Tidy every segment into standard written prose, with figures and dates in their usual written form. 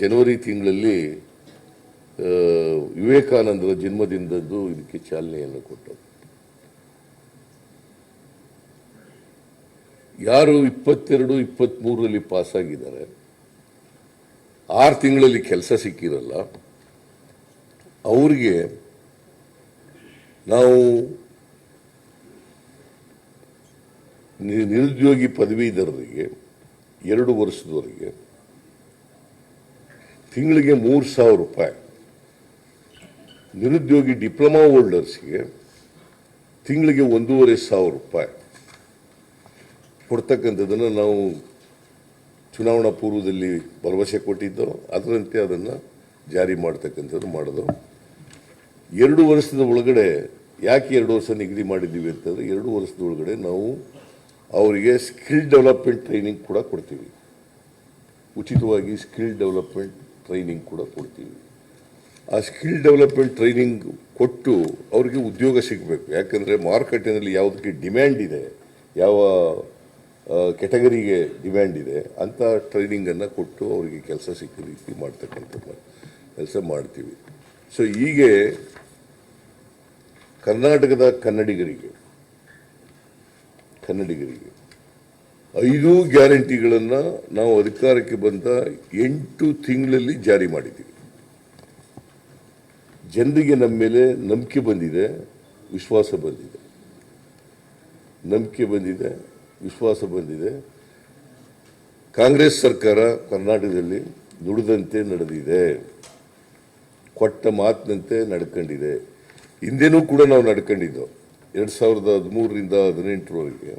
ಜನವರಿ ತಿಂಗಳಲ್ಲಿ ವಿವೇಕಾನಂದರ ಜನ್ಮದಿನದಂದು ಇದಕ್ಕೆ ಚಾಲನೆಯನ್ನು ಕೊಟ್ಟರು. ಯಾರು 22-23ರಲ್ಲಿ ಪಾಸಾಗಿದ್ದಾರೆ, 6 ತಿಂಗಳಲ್ಲಿ ಕೆಲಸ ಸಿಕ್ಕಿರಲ್ಲ, ಅವರಿಗೆ ನಾವು ನಿರುದ್ಯೋಗಿ ಪದವೀಧರರಿಗೆ 2 ವರ್ಷದವರೆಗೆ ತಿಂಗಳಿಗೆ 3,000 ರೂಪಾಯಿ, ನಿರುದ್ಯೋಗಿ ಡಿಪ್ಲೊಮಾ ಹೋಲ್ಡರ್ಸ್ಗೆ ತಿಂಗಳಿಗೆ 1,500 ರೂಪಾಯಿ ಕೊಡ್ತಕ್ಕಂಥದ್ದನ್ನು ನಾವು ಚುನಾವಣಾ ಪೂರ್ವದಲ್ಲಿ ಭರವಸೆ ಕೊಟ್ಟಿದ್ದೋ ಅದರಂತೆ ಅದನ್ನು ಜಾರಿ ಮಾಡ್ತಕ್ಕಂಥದ್ದು ಮಾಡೋದು. 2 ವರ್ಷದ ಒಳಗಡೆ ಯಾಕೆ 2 ವರ್ಷ ನಿಗದಿ ಮಾಡಿದ್ದೀವಿ ಅಂತಂದರೆ 2 ವರ್ಷದ ಒಳಗಡೆ ನಾವು ಅವರಿಗೆ ಸ್ಕಿಲ್ ಡೆವಲಪ್ಮೆಂಟ್ ಟ್ರೈನಿಂಗ್ ಕೂಡ ಕೊಡ್ತೀವಿ. ಉಚಿತವಾಗಿ ಸ್ಕಿಲ್ ಡೆವಲಪ್ಮೆಂಟ್ ಟ್ರೈನಿಂಗ್ ಕೂಡ ಕೊಡ್ತೀವಿ. ಆ ಸ್ಕಿಲ್ ಡೆವಲಪ್ಮೆಂಟ್ ಟ್ರೈನಿಂಗ್ ಕೊಟ್ಟು ಅವರಿಗೆ ಉದ್ಯೋಗ ಸಿಗಬೇಕು. ಯಾಕಂದರೆ ಮಾರುಕಟ್ಟೆಯಲ್ಲಿ ಯಾವುದಕ್ಕೆ ಡಿಮ್ಯಾಂಡ್ ಇದೆ, ಯಾವ ಕೆಟಗರಿಗೆ ಡಿಮ್ಯಾಂಡ್ ಇದೆ ಅಂತ ಟ್ರೈನಿಂಗನ್ನು ಕೊಟ್ಟು ಅವರಿಗೆ ಕೆಲಸ ಸಿಕ್ಕ ರೀತಿ ಮಾಡ್ತಕ್ಕಂಥ ಕೆಲಸ ಮಾಡ್ತೀವಿ. ಸೊ ಹೀಗೆ ಕರ್ನಾಟಕದ ಕನ್ನಡಿಗರಿಗೆ 5 ಗ್ಯಾರಂಟಿಗಳನ್ನು ನಾವು ಅಧಿಕಾರಕ್ಕೆ ಬಂದ 8 ತಿಂಗಳಲ್ಲಿ ಜಾರಿ ಮಾಡಿದ್ದೀವಿ. ಜನರಿಗೆ ನಮ್ಮ ಮೇಲೆ ನಂಬಿಕೆ ಬಂದಿದೆ, ವಿಶ್ವಾಸ ಬಂದಿದೆ. ಕಾಂಗ್ರೆಸ್ ಸರ್ಕಾರ ಕರ್ನಾಟಕದಲ್ಲಿ ನುಡಿದಂತೆ ನಡೆದಿದೆ, ಕೊಟ್ಟ ಮಾತಿನಂತೆ ನಡ್ಕೊಂಡಿದೆ. ಹಿಂದೆನೂ ಕೂಡ ನಾವು ನಡ್ಕೊಂಡಿದ್ದು. 2013ರಿಂದ 2018ರವರೆಗೆ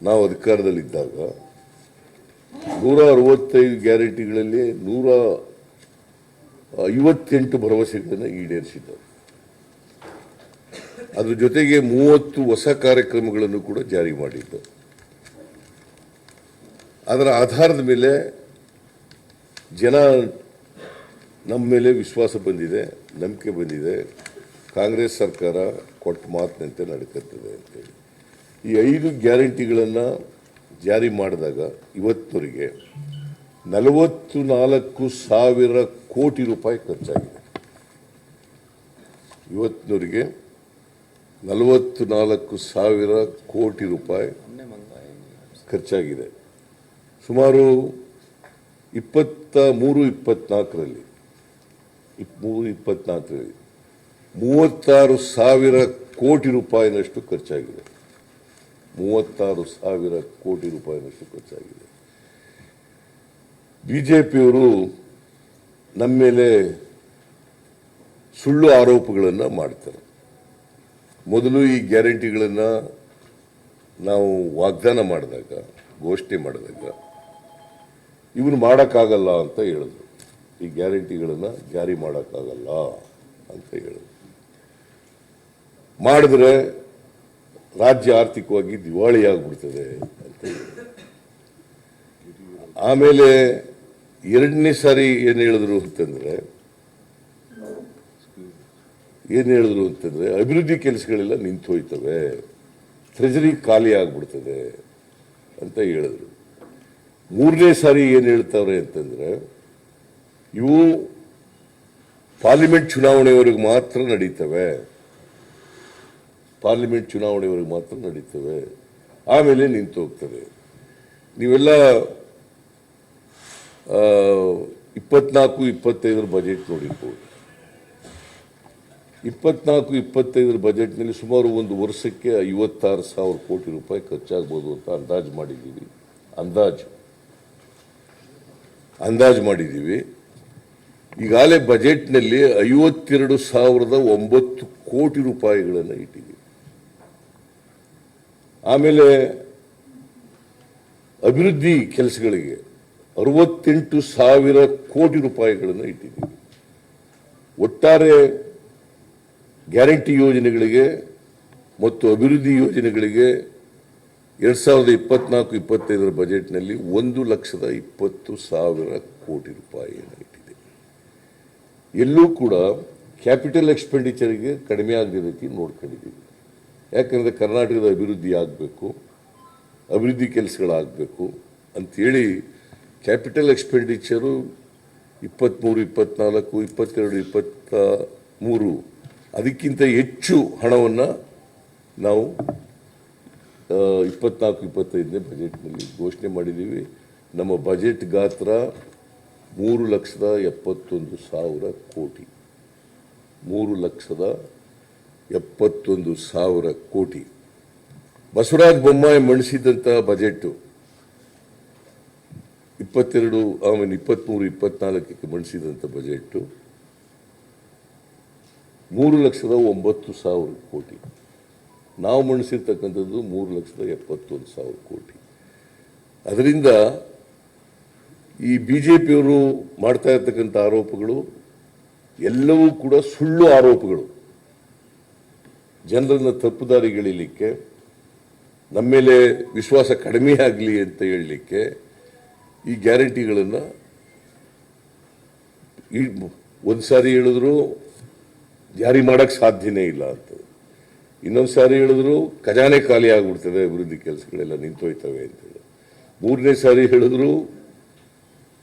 ನಾವು ಅಧಿಕಾರದಲ್ಲಿದ್ದಾಗ 165 ಗ್ಯಾರಂಟಿಗಳಲ್ಲಿ 158 ಭರವಸೆಗಳನ್ನು ಈಡೇರಿಸಿದ್ದವು. ಅದ್ರ ಜೊತೆಗೆ 30 ಹೊಸ ಕಾರ್ಯಕ್ರಮಗಳನ್ನು ಕೂಡ ಜಾರಿ ಮಾಡಿದ್ದು. ಅದರ ಆಧಾರದ ಮೇಲೆ ಜನ ನಮ್ಮ ಮೇಲೆ ವಿಶ್ವಾಸ ಬಂದಿದೆ, ನಂಬಿಕೆ ಬಂದಿದೆ. ಕಾಂಗ್ರೆಸ್ ಸರ್ಕಾರ ಕೊಟ್ಟ ಮಾತಿನಂತೆ ನಡ್ಕತ್ತದೆ ಅಂತೇಳಿ ಈ 5 ಗ್ಯಾರಂಟಿಗಳನ್ನು ಜಾರಿ ಮಾಡಿದಾಗ ಇವತ್ತವರೆಗೆ 44,000 ಕೋಟಿ ರೂಪಾಯಿ ಖರ್ಚಾಗಿದೆ. ಇವತ್ತಿನವರೆಗೆ 44,000 ಕೋಟಿ ರೂಪಾಯಿ ಖರ್ಚಾಗಿದೆ. ಸುಮಾರು 23-24ರಲ್ಲಿ 36,000 ಕೋಟಿ ರೂಪಾಯಿನಷ್ಟು ಖರ್ಚಾಗಿದೆ. 36,000 ಕೋಟಿ ರೂಪಾಯಿನಷ್ಟು ಖರ್ಚಾಗಿದೆ. ಬಿಜೆಪಿಯವರು ನಮ್ಮ ಮೇಲೆ ಸುಳ್ಳು ಆರೋಪಗಳನ್ನು ಮಾಡ್ತಾರೆ. ಮೊದಲು ಈ ಗ್ಯಾರಂಟಿಗಳನ್ನು ನಾವು ವಾಗ್ದಾನ ಮಾಡಿದಾಗ, ಘೋಷಣೆ ಮಾಡಿದಾಗ ಇವ್ರು ಮಾಡೋಕ್ಕಾಗಲ್ಲ ಅಂತ ಹೇಳಿದ್ರು. ಈ ಗ್ಯಾರಂಟಿಗಳನ್ನು ಜಾರಿ ಮಾಡೋಕ್ಕಾಗಲ್ಲ ಅಂತ ಹೇಳಿದ್ರು. ಮಾಡಿದ್ರೆ ರಾಜ್ಯ ಆರ್ಥಿಕವಾಗಿ ದಿವಾಳಿಯಾಗ್ಬಿಡ್ತದೆ ಅಂತ ಹೇಳಿದ್ರು. ಆಮೇಲೆ 2ನೇ ಸಾರಿ ಏನು ಹೇಳಿದ್ರು ಅಂತಂದ್ರೆ ಅಭಿವೃದ್ಧಿ ಕೆಲಸಗಳೆಲ್ಲ ನಿಂತು ಹೋಯ್ತವೆ, ಟ್ರೆಜರಿ ಖಾಲಿ ಆಗ್ಬಿಡ್ತದೆ ಅಂತ ಹೇಳಿದ್ರು. 3ನೇ ಸಾರಿ ಏನು ಹೇಳ್ತಾವ್ರೆ ಅಂತಂದ್ರೆ ಇವು ಪಾರ್ಲಿಮೆಂಟ್ ಚುನಾವಣೆವರೆಗೆ ಮಾತ್ರ ನಡೀತವೆ, ಆಮೇಲೆ ನಿಂತು ಹೋಗ್ತದೆ. ನೀವೆಲ್ಲ 24-25 ಬಜೆಟ್ ನೋಡಿರ್ಬೋದು. 24-25 ಬಜೆಟ್ನಲ್ಲಿ ಸುಮಾರು ಒಂದು ವರ್ಷಕ್ಕೆ 56,000 ಕೋಟಿ ರೂಪಾಯಿ ಖರ್ಚಾಗ್ಬೋದು ಅಂತ ಅಂದಾಜು ಮಾಡಿದ್ದೀವಿ. ಈಗಾಗಲೇ ಬಜೆಟ್ನಲ್ಲಿ 52,009 ಕೋಟಿ ರೂಪಾಯಿಗಳನ್ನು ಇಟ್ಟಿದ್ದೀವಿ. ಆಮೇಲೆ ಅಭಿವೃದ್ಧಿ ಕೆಲಸಗಳಿಗೆ 68,000 ಕೋಟಿ ರೂಪಾಯಿಗಳನ್ನು ಇಟ್ಟಿದ್ದೀವಿ. ಒಟ್ಟಾರೆ ಗ್ಯಾರಂಟಿ ಯೋಜನೆಗಳಿಗೆ ಮತ್ತು ಅಭಿವೃದ್ಧಿ ಯೋಜನೆಗಳಿಗೆ 2024-25 ಬಜೆಟ್ನಲ್ಲಿ 1,20,000 ಕೋಟಿ ರೂಪಾಯಿಯನ್ನು ಇಟ್ಟಿದೆ. ಎಲ್ಲೂ ಕೂಡ ಕ್ಯಾಪಿಟಲ್ ಎಕ್ಸ್ಪೆಂಡಿಚರ್ಗೆ ಕಡಿಮೆ ಆಗದ ರೀತಿ ನೋಡ್ಕೊಂಡಿದ್ದೀವಿ. ಯಾಕಂದರೆ ಕರ್ನಾಟಕದ ಅಭಿವೃದ್ಧಿ ಆಗಬೇಕು, ಅಭಿವೃದ್ಧಿ ಕೆಲಸಗಳಾಗಬೇಕು ಅಂಥೇಳಿ ಕ್ಯಾಪಿಟಲ್ ಎಕ್ಸ್ಪೆಂಡಿಚರು 23, 24, 22, 23 ಅದಕ್ಕಿಂತ ಹೆಚ್ಚು ಹಣವನ್ನು ನಾವು 24-25ನೇ ಬಜೆಟ್ನಲ್ಲಿ ಘೋಷಣೆ ಮಾಡಿದ್ದೀವಿ. ನಮ್ಮ ಬಜೆಟ್ ಗಾತ್ರ 3,71,000 ಕೋಟಿ. 3,71,000 ಕೋಟಿ. ಬಸವರಾಜ ಬೊಮ್ಮಾಯಿ ಮಂಡಿಸಿದಂತಹ ಬಜೆಟ್ 23-24ಕ್ಕೆ ಮಂಡಿಸಿದಂಥ ಬಜೆಟ್ 3,09,000 ಕೋಟಿ. ನಾವು ಮಂಡಿಸಿರ್ತಕ್ಕಂಥದ್ದು 3,71,000 ಕೋಟಿ. ಅದರಿಂದ ಈ ಬಿಜೆಪಿಯವರು ಮಾಡ್ತಾ ಇರ್ತಕ್ಕಂಥ ಆರೋಪಗಳು ಎಲ್ಲವೂ ಕೂಡ ಸುಳ್ಳು ಆರೋಪಗಳು. ಜನರನ್ನು ತಪ್ಪುದಾರಿಗೆಳಿಲಿಕ್ಕೆ, ನಮ್ಮ ಮೇಲೆ ವಿಶ್ವಾಸ ಕಡಿಮೆ ಆಗಲಿ ಅಂತ ಹೇಳಲಿಕ್ಕೆ ಈ ಗ್ಯಾರಂಟಿಗಳನ್ನು ಒಂದು ಸಾರಿ ಹೇಳಿದ್ರು ಜಾರಿ ಮಾಡೋಕ್ಕೆ ಸಾಧ್ಯನೇ ಇಲ್ಲ ಅಂತ, ಇನ್ನೊಂದು ಸಾರಿ ಹೇಳಿದ್ರು ಖಜಾನೆ ಖಾಲಿ ಆಗಿಬಿಡ್ತದೆ, ಅಭಿವೃದ್ಧಿ ಕೆಲಸಗಳೆಲ್ಲ ನಿಂತೋಯ್ತವೆ ಅಂತೇಳಿ, ಮೂರನೇ ಸಾರಿ ಹೇಳಿದ್ರು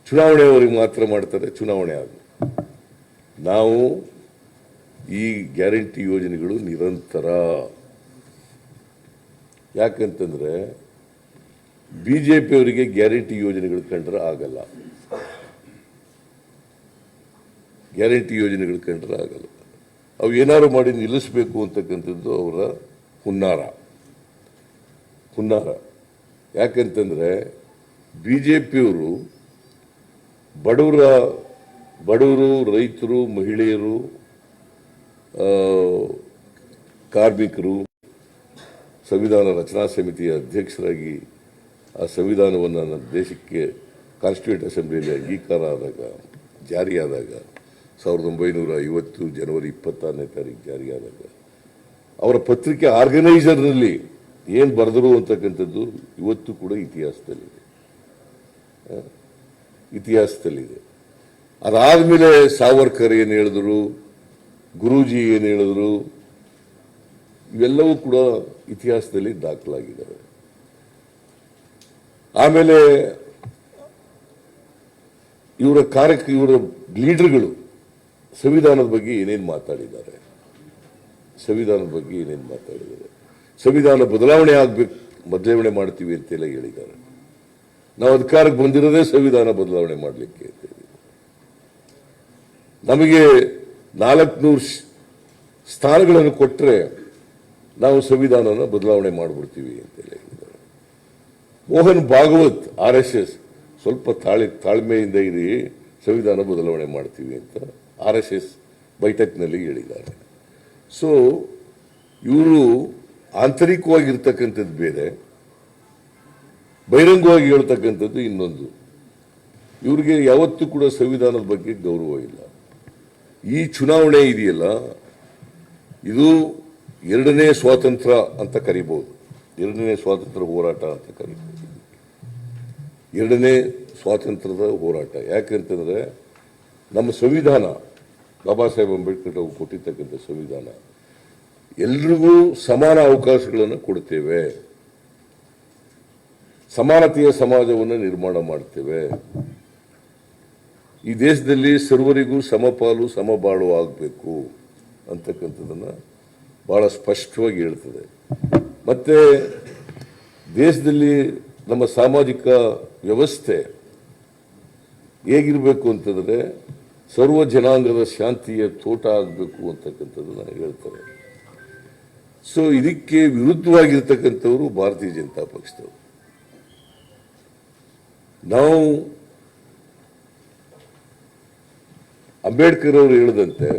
ಚುನಾವಣೆಯವರೆಗೆ ಮಾತ್ರ ಮಾಡ್ತಾರೆ, ಚುನಾವಣೆ ಆದ ನಾವು ಈ ಗ್ಯಾರಂಟಿ ಯೋಜನೆಗಳು ನಿರಂತರ. ಯಾಕಂತಂದ್ರೆ ಬಿಜೆಪಿಯವರಿಗೆ ಗ್ಯಾರಂಟಿ ಯೋಜನೆಗಳು ಕಂಡ್ರೆ ಆಗಲ್ಲ, ಗ್ಯಾರಂಟಿ ಯೋಜನೆಗಳು ಕಂಡ್ರೆ ಆಗಲ್ಲ. ಅವು ಏನಾದ್ರು ಮಾಡಿ ನಿಲ್ಲಿಸಬೇಕು ಅಂತಕ್ಕಂಥದ್ದು ಅವರ ಹುನ್ನಾರ. ಯಾಕಂತಂದ್ರೆ ಬಿಜೆಪಿಯವರು ಬಡವರು, ರೈತರು, ಮಹಿಳೆಯರು, ಕಾರ್ಮಿಕರು ಸಂವಿಧಾನ ರಚನಾ ಸಮಿತಿಯ ಅಧ್ಯಕ್ಷರಾಗಿ ಆ ಸಂವಿಧಾನವನ್ನು ನಮ್ಮ ದೇಶಕ್ಕೆ ಕಾನ್ಸ್ಟಿಟ್ಯೂಂಟ್ ಅಸೆಂಬ್ಲಿಯಲ್ಲಿ ಅಂಗೀಕಾರ ಆದಾಗ, ಜಾರಿಯಾದಾಗ 1950 ಜನವರಿ 26ನೇ ತಾರೀಕು ಜಾರಿಯಾದಾಗ ಅವರ ಪತ್ರಿಕೆ ಆರ್ಗನೈಸರ್ನಲ್ಲಿ ಏನು ಬರೆದರು ಅಂತಕ್ಕಂಥದ್ದು ಇವತ್ತು ಕೂಡ ಇತಿಹಾಸದಲ್ಲಿದೆ. ಅದಾದಮೇಲೆ ಸಾವರ್ಕರ್ ಏನು ಹೇಳಿದ್ರು, ಗುರೂಜಿ ಏನು ಹೇಳಿದ್ರು, ಇವೆಲ್ಲವೂ ಕೂಡ ಇತಿಹಾಸದಲ್ಲಿ ದಾಖಲಾಗಿದ್ದಾವೆ. ಆಮೇಲೆ ಇವರ ಲೀಡರ್ಗಳು ಸಂವಿಧಾನದ ಬಗ್ಗೆ ಏನೇನು ಮಾತಾಡಿದ್ದಾರೆ, ಸಂವಿಧಾನ ಬದಲಾವಣೆ ಮಾಡ್ತೀವಿ ಅಂತೆಲ್ಲ ಹೇಳಿದ್ದಾರೆ. ನಾವು ಅಧಿಕಾರಕ್ಕೆ ಬಂದಿರೋದೇ ಸಂವಿಧಾನ ಬದಲಾವಣೆ ಮಾಡಲಿಕ್ಕೆ ಅಂತೇಳಿ. ನಮಗೆ 400 ಸ್ಥಾನಗಳನ್ನು ಕೊಟ್ಟರೆ ನಾವು ಸಂವಿಧಾನನ ಬದಲಾವಣೆ ಮಾಡಿಬಿಡ್ತೀವಿ ಅಂತೇಳಿ ಹೇಳಿದ್ದಾರೆ. ಮೋಹನ್ ಭಾಗವತ್ RSS ಸ್ವಲ್ಪ ತಾಳ್ಮೆಯಿಂದ ಇರಿ, ಸಂವಿಧಾನ ಬದಲಾವಣೆ ಮಾಡ್ತೀವಿ ಅಂತ RSS ಬೈಠಕ್ನಲ್ಲಿ ಹೇಳಿದ್ದಾರೆ. ಸೊ ಇವರು ಆಂತರಿಕವಾಗಿರ್ತಕ್ಕಂಥದ್ದು ಬೇರೆ, ಬಹಿರಂಗವಾಗಿ ಹೇಳ್ತಕ್ಕಂಥದ್ದು ಇನ್ನೊಂದು. ಇವ್ರಿಗೆ ಯಾವತ್ತೂ ಕೂಡ ಸಂವಿಧಾನದ ಬಗ್ಗೆ ಗೌರವ ಇಲ್ಲ. ಈ ಚುನಾವಣೆ ಇದೆಯಲ್ಲ, ಇದು ಎರಡನೇ ಸ್ವಾತಂತ್ರ್ಯ ಅಂತ ಕರಿಬಹುದು, ಎರಡನೇ ಸ್ವಾತಂತ್ರ್ಯ ಹೋರಾಟ ಅಂತ ಕರಿಬಹುದು. ಎರಡನೇ ಸ್ವಾತಂತ್ರ್ಯದ ಹೋರಾಟ. ಯಾಕಂತಂದ್ರೆ ನಮ್ಮ ಸಂವಿಧಾನ, ಬಾಬಾ ಸಾಹೇಬ್ ಅಂಬೇಡ್ಕರ್ ಅವರು ಕೊಟ್ಟಿರ್ತಕ್ಕಂಥ ಸಂವಿಧಾನ ಎಲ್ರಿಗೂ ಸಮಾನ ಅವಕಾಶಗಳನ್ನು ಕೊಡ್ತೇವೆ, ಸಮಾನತೆಯ ಸಮಾಜವನ್ನು ನಿರ್ಮಾಣ ಮಾಡ್ತೇವೆ, ಈ ದೇಶದಲ್ಲಿ ಸರ್ವರಿಗೂ ಸಮಪಾಲು ಸಮಬಾಳು ಆಗಬೇಕು ಅಂತಕ್ಕಂಥದ್ದನ್ನು ಬಹಳ ಸ್ಪಷ್ಟವಾಗಿ ಹೇಳ್ತದೆ. ಮತ್ತೆ ದೇಶದಲ್ಲಿ ನಮ್ಮ ಸಾಮಾಜಿಕ ವ್ಯವಸ್ಥೆ ಹೇಗಿರಬೇಕು ಅಂತಂದರೆ ಸರ್ವ ಜನಾಂಗದ ಶಾಂತಿಯ ತೋಟ ಆಗಬೇಕು ಅಂತಕ್ಕಂಥದ್ದನ್ನು ಹೇಳ್ತಾರೆ. ಸೊ ಇದಕ್ಕೆ ವಿರುದ್ಧವಾಗಿರ್ತಕ್ಕಂಥವರು ಭಾರತೀಯ ಜನತಾ ಪಕ್ಷದವರು. ನಾವು ಅಂಬೇಡ್ಕರ್ ಅವರು ಹೇಳಿದಂತೆ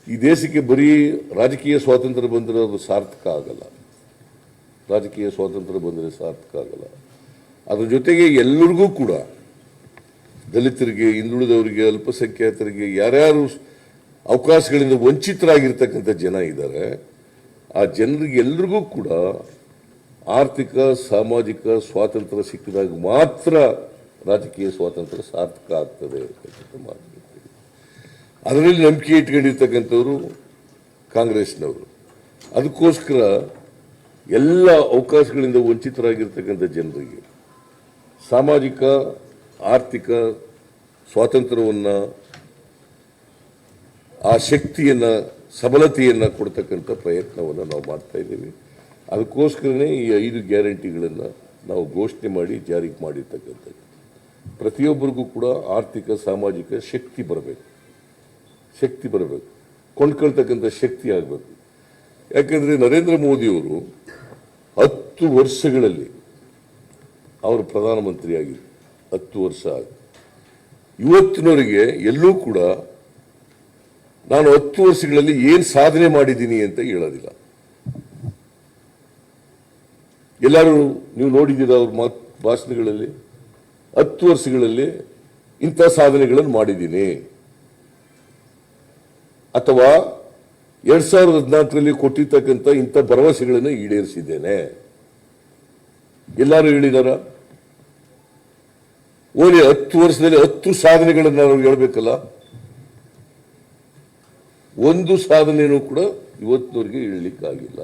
ಈ ದೇಶಕ್ಕೆ ಬರೀ ರಾಜಕೀಯ ಸ್ವಾತಂತ್ರ್ಯ ಬಂದರೆ ಅದು ಸಾರ್ಥಕ ಆಗಲ್ಲ, ರಾಜಕೀಯ ಸ್ವಾತಂತ್ರ್ಯ ಬಂದರೆ ಸಾರ್ಥಕ ಆಗಲ್ಲ. ಅದ್ರ ಜೊತೆಗೆ ಎಲ್ಲರಿಗೂ ಕೂಡ, ದಲಿತರಿಗೆ, ಹಿಂದುಳಿದವರಿಗೆ, ಅಲ್ಪಸಂಖ್ಯಾತರಿಗೆ, ಯಾರ್ಯಾರು ಅವಕಾಶಗಳಿಂದ ವಂಚಿತರಾಗಿರ್ತಕ್ಕಂಥ ಜನ ಇದ್ದಾರೆ, ಆ ಜನರಿಗೆ ಎಲ್ರಿಗೂ ಕೂಡ ಆರ್ಥಿಕ ಸಾಮಾಜಿಕ ಸ್ವಾತಂತ್ರ್ಯ ಸಿಕ್ಕಿದಾಗ ಮಾತ್ರ ರಾಜಕೀಯ ಸ್ವಾತಂತ್ರ್ಯ ಸಾರ್ಥಕ ಆಗ್ತದೆ ಅಂತ ಮಾತು. ಅದರಲ್ಲಿ ನಂಬಿಕೆ ಇಟ್ಕೊಂಡಿರ್ತಕ್ಕಂಥವ್ರು ಕಾಂಗ್ರೆಸ್ನವರು. ಅದಕ್ಕೋಸ್ಕರ ಎಲ್ಲ ಅವಕಾಶಗಳಿಂದ ವಂಚಿತರಾಗಿರ್ತಕ್ಕಂಥ ಜನರಿಗೆ ಸಾಮಾಜಿಕ ಆರ್ಥಿಕ ಸ್ವಾತಂತ್ರ್ಯವನ್ನು, ಆ ಶಕ್ತಿಯನ್ನು, ಸಬಲತೆಯನ್ನು ಕೊಡ್ತಕ್ಕಂಥ ಪ್ರಯತ್ನವನ್ನು ನಾವು ಮಾಡ್ತಾ ಇದ್ದೀವಿ. ಅದಕ್ಕೋಸ್ಕರನೇ ಈ 5 ಗ್ಯಾರಂಟಿಗಳನ್ನು ನಾವು ಘೋಷಣೆ ಮಾಡಿ ಜಾರಿಗೆ ಮಾಡಿರ್ತಕ್ಕಂಥದ್ದು. ಪ್ರತಿಯೊಬ್ಬರಿಗೂ ಕೂಡ ಆರ್ಥಿಕ ಸಾಮಾಜಿಕ ಶಕ್ತಿ ಬರಬೇಕು, ಕೊಂಡ್ಕೊಳ್ತಕ್ಕಂಥ ಶಕ್ತಿ ಆಗಬೇಕು. ಯಾಕೆಂದರೆ ನರೇಂದ್ರ ಮೋದಿಯವರು 10 ವರ್ಷಗಳಲ್ಲಿ ಅವರು ಪ್ರಧಾನಮಂತ್ರಿಯಾಗಿದ್ದರು. 10 ವರ್ಷ ಇವತ್ತಿನವರೆಗೆ ಎಲ್ಲೂ ಕೂಡ ನಾನು 10 ವರ್ಷಗಳಲ್ಲಿ ಏನು ಸಾಧನೆ ಮಾಡಿದ್ದೀನಿ ಅಂತ ಹೇಳೋದಿಲ್ಲ. ಎಲ್ಲರೂ ನೀವು ನೋಡಿದ್ದೀರಾ ಅವ್ರ ಭಾಷಣಗಳಲ್ಲಿ, 10 ವರ್ಷಗಳಲ್ಲಿ ಇಂಥ ಸಾಧನೆಗಳನ್ನು ಮಾಡಿದ್ದೀನಿ ಅಥವಾ 2014ರಲ್ಲಿ ಕೊಟ್ಟಿರ್ತಕ್ಕಂಥ ಇಂಥ ಭರವಸೆಗಳನ್ನು ಈಡೇರಿಸಿದ್ದೇನೆ ಎಲ್ಲರೂ ಹೇಳಿದಾರ? ಓಲಿ 10 ವರ್ಷದಲ್ಲಿ 10 ಸಾಧನೆಗಳನ್ನು ನಾವು ಹೇಳಬೇಕಲ್ಲ. ಒಂದು ಸಾಧನೆಯೂ ಕೂಡ ಇವತ್ತಿನವರೆಗೆ ಹೇಳಲಿಕ್ಕಾಗಿಲ್ಲ.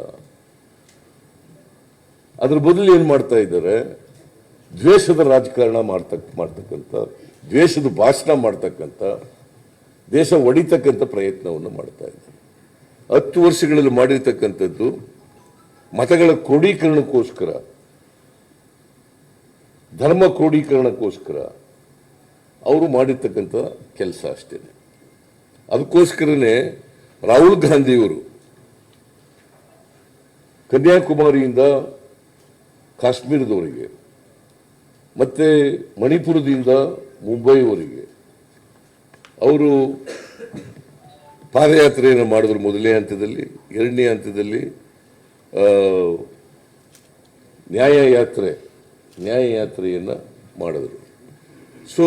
ಅದ್ರ ಬದಲು ಏನು ಮಾಡ್ತಾ ಇದ್ದಾರೆ? ದ್ವೇಷದ ರಾಜಕಾರಣ ಮಾಡ್ತಕ್ಕಂಥ, ದ್ವೇಷದ ಭಾಷಣ ಮಾಡ್ತಕ್ಕಂಥ, ದೇಶ ಒಡಿತಕ್ಕಂಥ ಪ್ರಯತ್ನವನ್ನು ಮಾಡ್ತಾ ಇದ್ದಾರೆ. 10 ವರ್ಷಗಳಲ್ಲಿ ಮಾಡಿರ್ತಕ್ಕಂಥದ್ದು ಮತಗಳ ಕ್ರೋಢೀಕರಣಕ್ಕೋಸ್ಕರ, ಧರ್ಮ ಕ್ರೋಢೀಕರಣಕ್ಕೋಸ್ಕರ ಅವರು ಮಾಡಿರ್ತಕ್ಕಂಥ ಕೆಲಸ ಅಷ್ಟೇ. ಅದಕ್ಕೋಸ್ಕರನೇ ರಾಹುಲ್ ಗಾಂಧಿಯವರು ಕನ್ಯಾಕುಮಾರಿಯಿಂದ ಕಾಶ್ಮೀರದವರೆಗೆ ಮತ್ತೆ ಮಣಿಪುರದಿಂದ ಮುಂಬೈವರೆಗೆ ಅವರು ಪಾದಯಾತ್ರೆಯನ್ನು ಮಾಡಿದ್ರು. ಮೊದಲನೇ ಹಂತದಲ್ಲಿ, ಎರಡನೇ ಹಂತದಲ್ಲಿ ನ್ಯಾಯಯಾತ್ರೆಯನ್ನು ಮಾಡಿದ್ರು. ಸೊ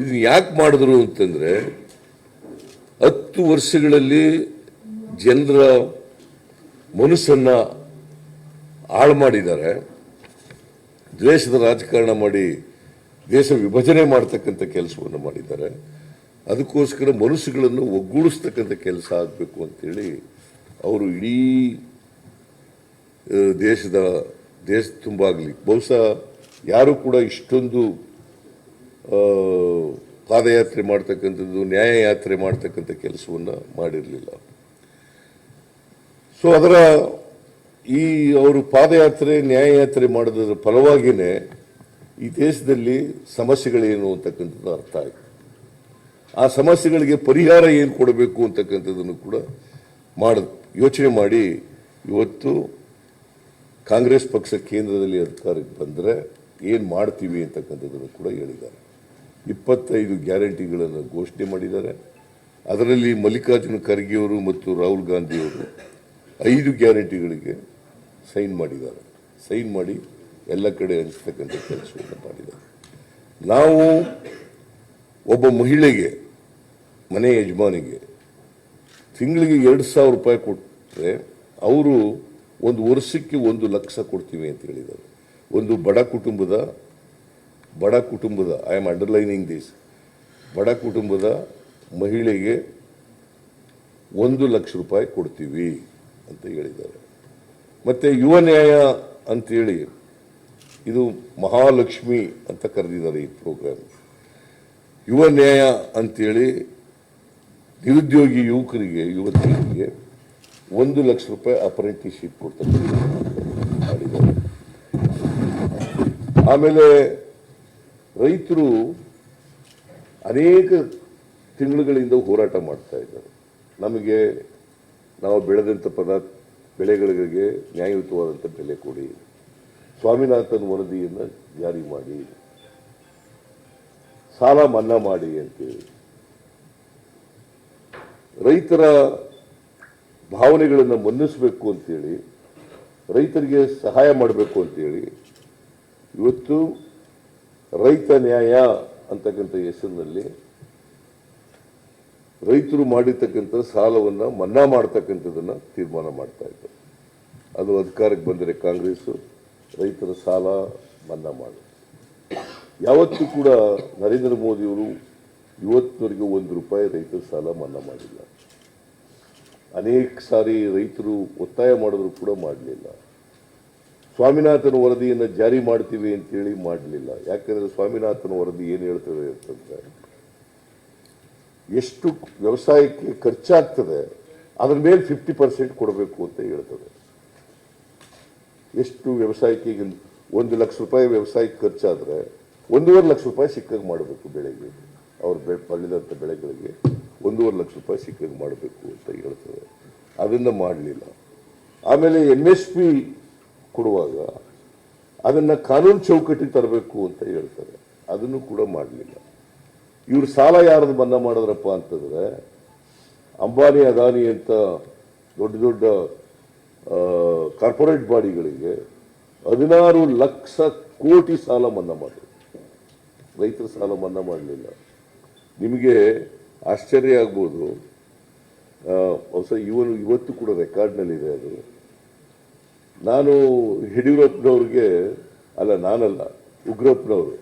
ಇದು ಯಾಕೆ ಮಾಡಿದ್ರು ಅಂತಂದರೆ 10 ವರ್ಷಗಳಲ್ಲಿ ಜನರ ಮನಸ್ಸನ್ನು ಹಾಳು ಮಾಡಿದ್ದಾರೆ, ದ್ವೇಷದ ರಾಜಕಾರಣ ಮಾಡಿ ದೇಶ ವಿಭಜನೆ ಮಾಡ್ತಕ್ಕಂಥ ಕೆಲಸವನ್ನು ಮಾಡಿದ್ದಾರೆ. ಅದಕ್ಕೋಸ್ಕರ ಮನಸ್ಸುಗಳನ್ನು ಒಗ್ಗೂಡಿಸ್ತಕ್ಕಂಥ ಕೆಲಸ ಆಗಬೇಕು ಅಂತೇಳಿ ಅವರು ಇಡೀ ದೇಶ ತುಂಬ ಆಗಲಿ, ಬಹುಶಃ ಯಾರು ಕೂಡ ಇಷ್ಟೊಂದು ಪಾದಯಾತ್ರೆ ಮಾಡ್ತಕ್ಕಂಥದ್ದು, ನ್ಯಾಯಯಾತ್ರೆ ಮಾಡ್ತಕ್ಕಂಥ ಕೆಲಸವನ್ನು ಮಾಡಿರಲಿಲ್ಲ. ಸೊ ಅದರ ಅವರು ಪಾದಯಾತ್ರೆ, ನ್ಯಾಯಯಾತ್ರೆ ಮಾಡೋದ್ರ ಫಲವಾಗಿಯೇ ಈ ದೇಶದಲ್ಲಿ ಸಮಸ್ಯೆಗಳೇನು ಅಂತಕ್ಕಂಥದ್ದು ಅರ್ಥ ಆಯಿತು. ಆ ಸಮಸ್ಯೆಗಳಿಗೆ ಪರಿಹಾರ ಏನು ಕೊಡಬೇಕು ಅಂತಕ್ಕಂಥದ್ದನ್ನು ಕೂಡ ಯೋಚನೆ ಮಾಡಿ ಇವತ್ತು ಕಾಂಗ್ರೆಸ್ ಪಕ್ಷ ಕೇಂದ್ರದಲ್ಲಿ ಅಧಿಕಾರಕ್ಕೆ ಬಂದರೆ ಏನು ಮಾಡ್ತೀವಿ ಅಂತಕ್ಕಂಥದ್ದನ್ನು ಕೂಡ ಹೇಳಿದ್ದಾರೆ. 25 ಗ್ಯಾರಂಟಿಗಳನ್ನು ಘೋಷಣೆ ಮಾಡಿದ್ದಾರೆ. ಅದರಲ್ಲಿ ಮಲ್ಲಿಕಾರ್ಜುನ ಖರ್ಗೆಯವರು ಮತ್ತು ರಾಹುಲ್ ಗಾಂಧಿಯವರು 5 ಗ್ಯಾರಂಟಿಗಳಿಗೆ ಸೈನ್ ಮಾಡಿದ್ದಾರೆ. ಸೈನ್ ಮಾಡಿ ಎಲ್ಲ ಕಡೆ ಹಂಚತಕ್ಕಂಥ ಕೆಲಸವನ್ನು ಮಾಡಿದ್ದಾರೆ. ನಾವು ಒಬ್ಬ ಮಹಿಳೆಗೆ, ಮನೆ ಯಜಮಾನಿಗೆ ತಿಂಗಳಿಗೆ 2,000 ರೂಪಾಯಿ ಕೊಟ್ಟರೆ ಅವರು ಒಂದು ವರ್ಷಕ್ಕೆ 1 ಲಕ್ಷ ಕೊಡ್ತೀವಿ ಅಂತ ಹೇಳಿದ್ದಾರೆ. ಒಂದು ಬಡ ಕುಟುಂಬದ ಐ ಆಮ್ ಅಂಡರ್ಲೈನಿಂಗ್ ದಿಸ್, ಬಡ ಕುಟುಂಬದ ಮಹಿಳೆಗೆ 1 ಲಕ್ಷ ರೂಪಾಯಿ ಕೊಡ್ತೀವಿ ಅಂತ ಹೇಳಿದ್ದಾರೆ. ಮತ್ತು ಯುವ ನ್ಯಾಯ ಅಂತೇಳಿ ಇದು ಮಹಾಲಕ್ಷ್ಮಿ ಅಂತ ಕರೆದಿದ್ದಾರೆ ಈ ಪ್ರೋಗ್ರಾಮ್. ಯುವ ನ್ಯಾಯ ಅಂತೇಳಿ ನಿರುದ್ಯೋಗಿ ಯುವಕರಿಗೆ, ಯುವತಿಯರಿಗೆ 1 ಲಕ್ಷ ರೂಪಾಯಿ ಅಪ್ರೆಂಟಿಸ್ಶಿಪ್ ಕೊಡ್ತಾರೆ ಮಾಡಿದ್ದಾರೆ. ಆಮೇಲೆ ರೈತರು ಅನೇಕ ತಿಂಗಳುಗಳಿಂದ ಹೋರಾಟ ಮಾಡ್ತಾ ಇದ್ದಾರೆ. ನಾವು ಬೆಳೆದಂಥ ಬೆಳೆಗಳಿಗೆ ನ್ಯಾಯಯುತವಾದಂಥ ಬೆಲೆ ಕೊಡಿ, ಸ್ವಾಮಿನಾಥನ್ ವರದಿಯನ್ನು ಜಾರಿ ಮಾಡಿ, ಸಾಲ ಮನ್ನಾ ಮಾಡಿ ಅಂತೇಳಿ ರೈತರ ಭಾವನೆಗಳನ್ನು ಮನ್ನಿಸಬೇಕು ಅಂತೇಳಿ, ರೈತರಿಗೆ ಸಹಾಯ ಮಾಡಬೇಕು ಅಂತೇಳಿ ಇವತ್ತು ರೈತ ನ್ಯಾಯ ಅಂತಕ್ಕಂಥ ಹೆಸರಿನಲ್ಲಿ ರೈತರು ಮಾಡಿರ್ತಕ್ಕಂಥ ಸಾಲವನ್ನು ಮನ್ನಾ ಮಾಡ್ತಕ್ಕಂಥದ್ದನ್ನು ತೀರ್ಮಾನ ಮಾಡ್ತಾ ಇದ್ದಾರೆ. ಅದು ಅಧಿಕಾರಕ್ಕೆ ಬಂದರೆ ಕಾಂಗ್ರೆಸ್ಸು ರೈತರ ಸಾಲ ಮನ್ನಾ ಮಾಡಿ, ಯಾವತ್ತೂ ಕೂಡ ನರೇಂದ್ರ ಮೋದಿಯವರು ಇವತ್ತಿನವರೆಗೆ 1 ರೂಪಾಯಿ ರೈತರ ಸಾಲ ಮನ್ನಾ ಮಾಡಿಲ್ಲ. ಅನೇಕ ಸಾರಿ ರೈತರು ಒತ್ತಾಯ ಮಾಡಿದ್ರು ಕೂಡ ಮಾಡಲಿಲ್ಲ. ಸ್ವಾಮಿನಾಥನ್ ವರದಿಯನ್ನು ಜಾರಿ ಮಾಡ್ತೀವಿ ಅಂತೇಳಿ ಮಾಡಲಿಲ್ಲ. ಯಾಕಂದ್ರೆ ಸ್ವಾಮಿನಾಥನ್ ವರದಿ ಏನು ಹೇಳ್ತದೆ ಅಂತಂದ್ರೆ, ಎಷ್ಟು ವ್ಯವಸಾಯಕ್ಕೆ ಖರ್ಚಾಗ್ತದೆ ಅದ್ರ ಮೇಲೆ 50% ಕೊಡಬೇಕು ಅಂತ ಹೇಳ್ತದೆ. ಎಷ್ಟು ವ್ಯವಸಾಯಕ್ಕೆ ಈಗ 1 ಲಕ್ಷ ರೂಪಾಯಿ ವ್ಯವಸಾಯಕ್ಕೆ ಖರ್ಚಾದ್ರೆ 1.5 ಲಕ್ಷ ರೂಪಾಯಿ ಸಿಕ್ಕಾಗ ಮಾಡಬೇಕು. ಬೆಳೆಗೆ ಅವ್ರು ಬೆಳೆದಂಥ ಬೆಳೆಗಳಿಗೆ 1.5 ಲಕ್ಷ ರೂಪಾಯಿ ಸಿಕ್ಕಾಗ ಮಾಡಬೇಕು ಅಂತ ಹೇಳ್ತದೆ. ಅದನ್ನ ಮಾಡಲಿಲ್ಲ. ಆಮೇಲೆ MSP ಕೊಡುವಾಗ ಅದನ್ನ ಕಾನೂನು ಚೌಕಟ್ಟಿಗೆ ತರಬೇಕು ಅಂತ ಹೇಳ್ತಾರೆ. ಅದನ್ನು ಕೂಡ ಮಾಡಲಿಲ್ಲ. ಇವ್ರು ಸಾಲ ಯಾರದು ಮನ್ನಾ ಮಾಡಿದ್ರಪ್ಪ ಅಂತಂದ್ರೆ, ಅಂಬಾನಿ ಅದಾನಿ ಅಂತ ದೊಡ್ಡ ದೊಡ್ಡ ಕಾರ್ಪೊರೇಟ್ ಬಾಡಿಗಳಿಗೆ 16 ಲಕ್ಷ ಕೋಟಿ ಸಾಲ ಮನ್ನಾ ಮಾಡಿದ್ರು. ರೈತರ ಸಾಲ ಮನ್ನಾ ಮಾಡಲಿಲ್ಲ. ನಿಮಗೆ ಆಶ್ಚರ್ಯ ಆಗ್ಬೋದು. ಇವತ್ತು ಕೂಡ ರೆಕಾರ್ಡ್ನಲ್ಲಿದೆ ಅದು. ನಾನು ಯಡಿಯೂರಪ್ಪನವ್ರಿಗೆ ನಾನಲ್ಲ, ಉಗ್ರಪ್ಪನವರು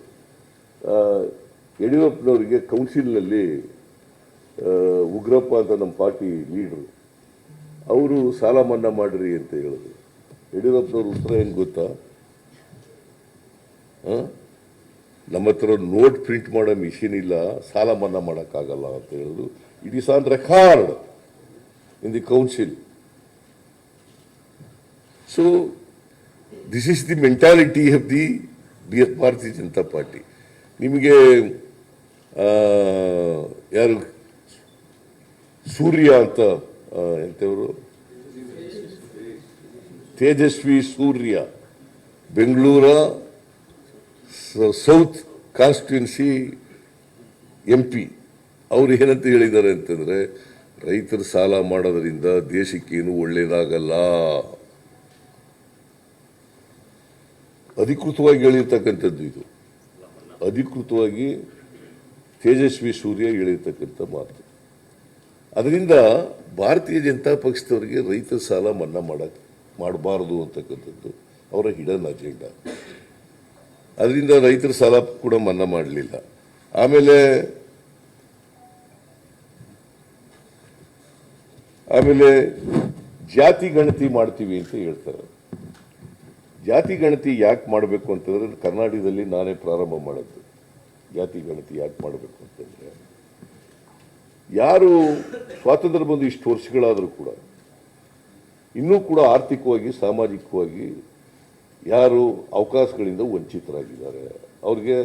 ಯಡಿಯೂರಪ್ಪನವರಿಗೆ ಕೌನ್ಸಿಲ್ನಲ್ಲಿ ಉಗ್ರಪ್ಪ ಅಂತ ನಮ್ಮ ಪಾರ್ಟಿ ಲೀಡ್ರು, ಅವರು ಸಾಲ ಮನ್ನಾ ಮಾಡ್ರಿ ಅಂತ ಹೇಳಿದ್ರು. ಯಡಿಯೂರಪ್ಪನವ್ರ ಉತ್ತರ ಏನು ಗೊತ್ತಾ? ನಮ್ಮ ಹತ್ರ ನೋಟ್ ಪ್ರಿಂಟ್ ಮಾಡೋ ಮಿಷಿನ್ ಇಲ್ಲ, ಸಾಲ ಮನ್ನಾ ಮಾಡೋಕ್ಕಾಗಲ್ಲ ಅಂತ ಹೇಳಿದ್ರು. It is on record in the council. So this is the mentality of the Bharatiya Janata party. ನಿಮಗೆ ಯಾರು ಸೂರ್ಯ ಅಂತ ಎಂತವರು, ತೇಜಸ್ವಿ ಸೂರ್ಯ, ಬೆಂಗಳೂರ ಸೌತ್ ಕಾನ್ಸ್ಟಿಟ್ಯೂನ್ಸಿ MP, ಅವರು ಏನಂತ ಹೇಳಿದ್ದಾರೆ ಅಂತಂದ್ರೆ, ರೈತರು ಸಾಲ ಮಾಡೋದ್ರಿಂದ ದೇಶಕ್ಕೇನು ಒಳ್ಳೇದಾಗಲ್ಲ. ಅಧಿಕೃತವಾಗಿ ಹೇಳಿರ್ತಕ್ಕಂಥದ್ದು ಇದು. ಅಧಿಕೃತವಾಗಿ ತೇಜಸ್ವಿ ಸೂರ್ಯ ಹೇಳಿರ್ತಕ್ಕಂಥ ಮಾತು. ಅದರಿಂದ ಭಾರತೀಯ ಜನತಾ ಪಕ್ಷದವರಿಗೆ ರೈತರ ಸಾಲ ಮನ್ನಾ ಮಾಡಬಾರದು ಅಂತಕ್ಕಂಥದ್ದು ಅವರ ಹಿಡನ್ ಅಜೆಂಡಾ. ಅದರಿಂದ ರೈತರ ಸಾಲ ಕೂಡ ಮನ್ನಾ ಮಾಡಲಿಲ್ಲ. ಆಮೇಲೆ ಜಾತಿ ಗಣತಿ ಮಾಡ್ತೀವಿ ಅಂತ ಹೇಳ್ತಾರೆ. ಜಾತಿ ಗಣತಿ ಯಾಕೆ ಮಾಡಬೇಕು ಅಂತಂದ್ರೆ, ಕರ್ನಾಟಕದಲ್ಲಿ ನಾನೇ ಪ್ರಾರಂಭ ಮಾಡಿದ್ದು. ಜಾತಿ ಗಣತಿ ಯಾಕೆ ಮಾಡಬೇಕು ಅಂತಂದ್ರೆ, ಯಾರು ಸ್ವಾತಂತ್ರ್ಯ ಬಂದು ಇಷ್ಟು ವರ್ಷಗಳಾದರೂ ಕೂಡ ಇನ್ನೂ ಕೂಡ ಆರ್ಥಿಕವಾಗಿ ಸಾಮಾಜಿಕವಾಗಿ ಯಾರು ಅವಕಾಶಗಳಿಂದ ವಂಚಿತರಾಗಿದ್ದಾರೆ, ಅವ್ರಿಗೆ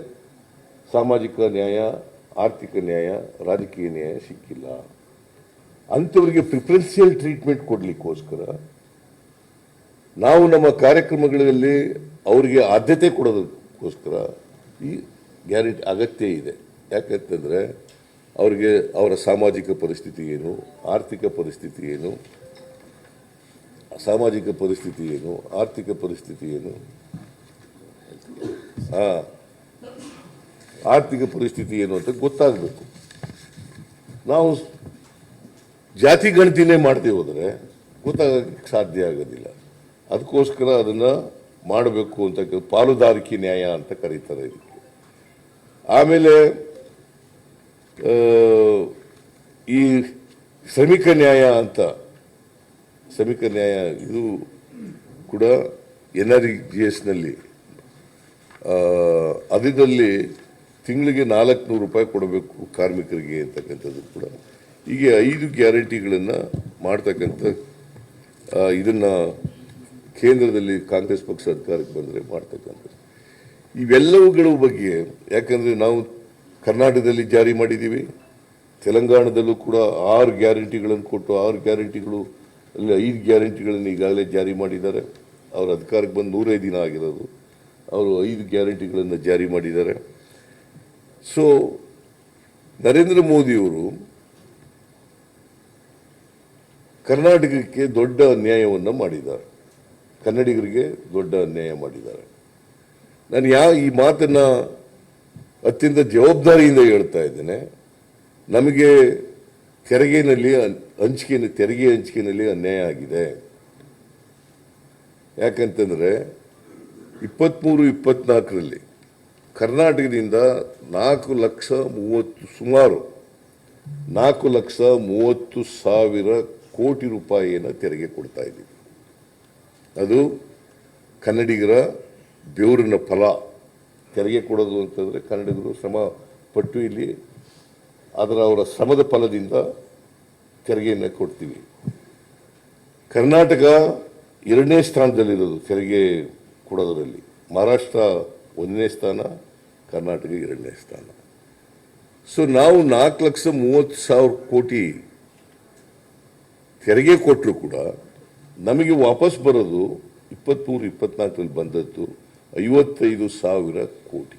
ಸಾಮಾಜಿಕ ನ್ಯಾಯ, ಆರ್ಥಿಕ ನ್ಯಾಯ, ರಾಜಕೀಯ ನ್ಯಾಯ ಸಿಕ್ಕಿಲ್ಲ, ಅಂಥವರಿಗೆ ಪ್ರಿಫರೆನ್ಷಿಯಲ್ ಟ್ರೀಟ್ಮೆಂಟ್ ಕೊಡಲಿಕ್ಕೋಸ್ಕರ ನಾವು ನಮ್ಮ ಕಾರ್ಯಕ್ರಮಗಳಲ್ಲಿ ಅವರಿಗೆ ಆದ್ಯತೆ ಕೊಡೋದಕ್ಕೋಸ್ಕರ ಈ ಗ್ಯಾರಂಟಿ ಅಗತ್ಯ ಇದೆ. ಯಾಕಂತಂದರೆ ಅವರಿಗೆ ಅವರ ಸಾಮಾಜಿಕ ಪರಿಸ್ಥಿತಿ ಏನು, ಆರ್ಥಿಕ ಪರಿಸ್ಥಿತಿ ಏನು, ಸಾಮಾಜಿಕ ಪರಿಸ್ಥಿತಿ ಏನು, ಆರ್ಥಿಕ ಪರಿಸ್ಥಿತಿ ಏನು, ಆರ್ಥಿಕ ಪರಿಸ್ಥಿತಿ ಏನು ಅಂತ ಗೊತ್ತಾಗಬೇಕು. ನಾವು ಜಾತಿ ಗಣತಿನೇ ಮಾಡದೆ ಹೋದರೆ ಗೊತ್ತಾಗಕ್ಕೆ ಸಾಧ್ಯ ಆಗೋದಿಲ್ಲ. ಅದಕ್ಕೋಸ್ಕರ ಅದನ್ನು ಮಾಡಬೇಕು ಅಂತ ಪಾಲುದಾರಿಕೆ ನ್ಯಾಯ ಅಂತ ಕರೀತಾರೆ ಇದಕ್ಕೆ. ಆಮೇಲೆ ಈ ಶ್ರಮಿಕ ನ್ಯಾಯ ಅಂತ, ಶ್ರಮಿಕ ನ್ಯಾಯ ಇದು ಕೂಡ NREGSನಲ್ಲಿ ಅದರಲ್ಲಿ ತಿಂಗಳಿಗೆ 400 ರೂಪಾಯಿ ಕೊಡಬೇಕು ಕಾರ್ಮಿಕರಿಗೆ ಅಂತಕ್ಕಂಥದ್ದು ಕೂಡ. ಹೀಗೆ 5 ಗ್ಯಾರಂಟಿಗಳನ್ನು ಮಾಡ್ತಕ್ಕಂಥ ಇದನ್ನು ಕೇಂದ್ರದಲ್ಲಿ ಕಾಂಗ್ರೆಸ್ ಪಕ್ಷ ಅಧಿಕಾರಕ್ಕೆ ಬಂದರೆ ಮಾಡ್ತಕ್ಕಂಥದ್ದು. ಇವೆಲ್ಲವುಗಳ ಬಗ್ಗೆ, ಯಾಕಂದರೆ ನಾವು ಕರ್ನಾಟಕದಲ್ಲಿ ಜಾರಿ ಮಾಡಿದ್ದೀವಿ, ತೆಲಂಗಾಣದಲ್ಲೂ ಕೂಡ 6 ಗ್ಯಾರಂಟಿಗಳನ್ನು ಕೊಟ್ಟು 6 ಗ್ಯಾರಂಟಿಗಳು ಅಲ್ಲಿ 5 ಗ್ಯಾರಂಟಿಗಳನ್ನು ಈಗಾಗಲೇ ಜಾರಿ ಮಾಡಿದ್ದಾರೆ. ಅವರು ಅಧಿಕಾರಕ್ಕೆ ಬಂದು 100 ದಿನ ಆಗಿರೋದು, ಅವರು 5 ಗ್ಯಾರಂಟಿಗಳನ್ನು ಜಾರಿ ಮಾಡಿದ್ದಾರೆ. ಸೊ ನರೇಂದ್ರ ಮೋದಿಯವರು ಕರ್ನಾಟಕಕ್ಕೆ ದೊಡ್ಡ ಅನ್ಯಾಯವನ್ನು ಮಾಡಿದ್ದಾರೆ, ಕನ್ನಡಿಗರಿಗೆ ದೊಡ್ಡ ಅನ್ಯಾಯ ಮಾಡಿದ್ದಾರೆ. ನಾನು ಈ ಮಾತನ್ನು ಅತ್ಯಂತ ಜವಾಬ್ದಾರಿಯಿಂದ ಹೇಳ್ತಾ ಇದ್ದೇನೆ. ನಮಗೆ ತೆರಿಗೆ ಹಂಚಿಕೆಯಲ್ಲಿ ಅನ್ಯಾಯ ಆಗಿದೆ. ಯಾಕಂತಂದರೆ 23-24ರಲ್ಲಿ ಕರ್ನಾಟಕದಿಂದ ಸುಮಾರು 4,30,000 ಕೋಟಿ ರೂಪಾಯಿಯನ್ನು ತೆರಿಗೆ ಕೊಡ್ತಾ ಇದ್ದೀವಿ. ಅದು ಕನ್ನಡಿಗರ ಬೆವರಿನ ಫಲ. ತೆರಿಗೆ ಕೊಡೋದು ಅಂತಂದರೆ ಕನ್ನಡಿಗರು ಶ್ರಮ ಪಟ್ಟು ಇಲ್ಲಿ ಅವರ ಶ್ರಮದ ಫಲದಿಂದ ತೆರಿಗೆಯನ್ನು ಕೊಡ್ತೀವಿ. ಕರ್ನಾಟಕ 2ನೇ ಸ್ಥಾನದಲ್ಲಿರೋದು ತೆರಿಗೆ ಕೊಡೋದರಲ್ಲಿ. ಮಹಾರಾಷ್ಟ್ರ 1ನೇ ಸ್ಥಾನ, ಕರ್ನಾಟಕ 2ನೇ ಸ್ಥಾನ. ಸೊ ನಾವು 4,30,000 ಕೋಟಿ ತೆರಿಗೆ ಕೊಟ್ಟರು ಕೂಡ ನಮಗೆ ವಾಪಸ್ ಬರೋದು 23-24ರಲ್ಲಿ ಬಂದದ್ದು 55,000 ಕೋಟಿ.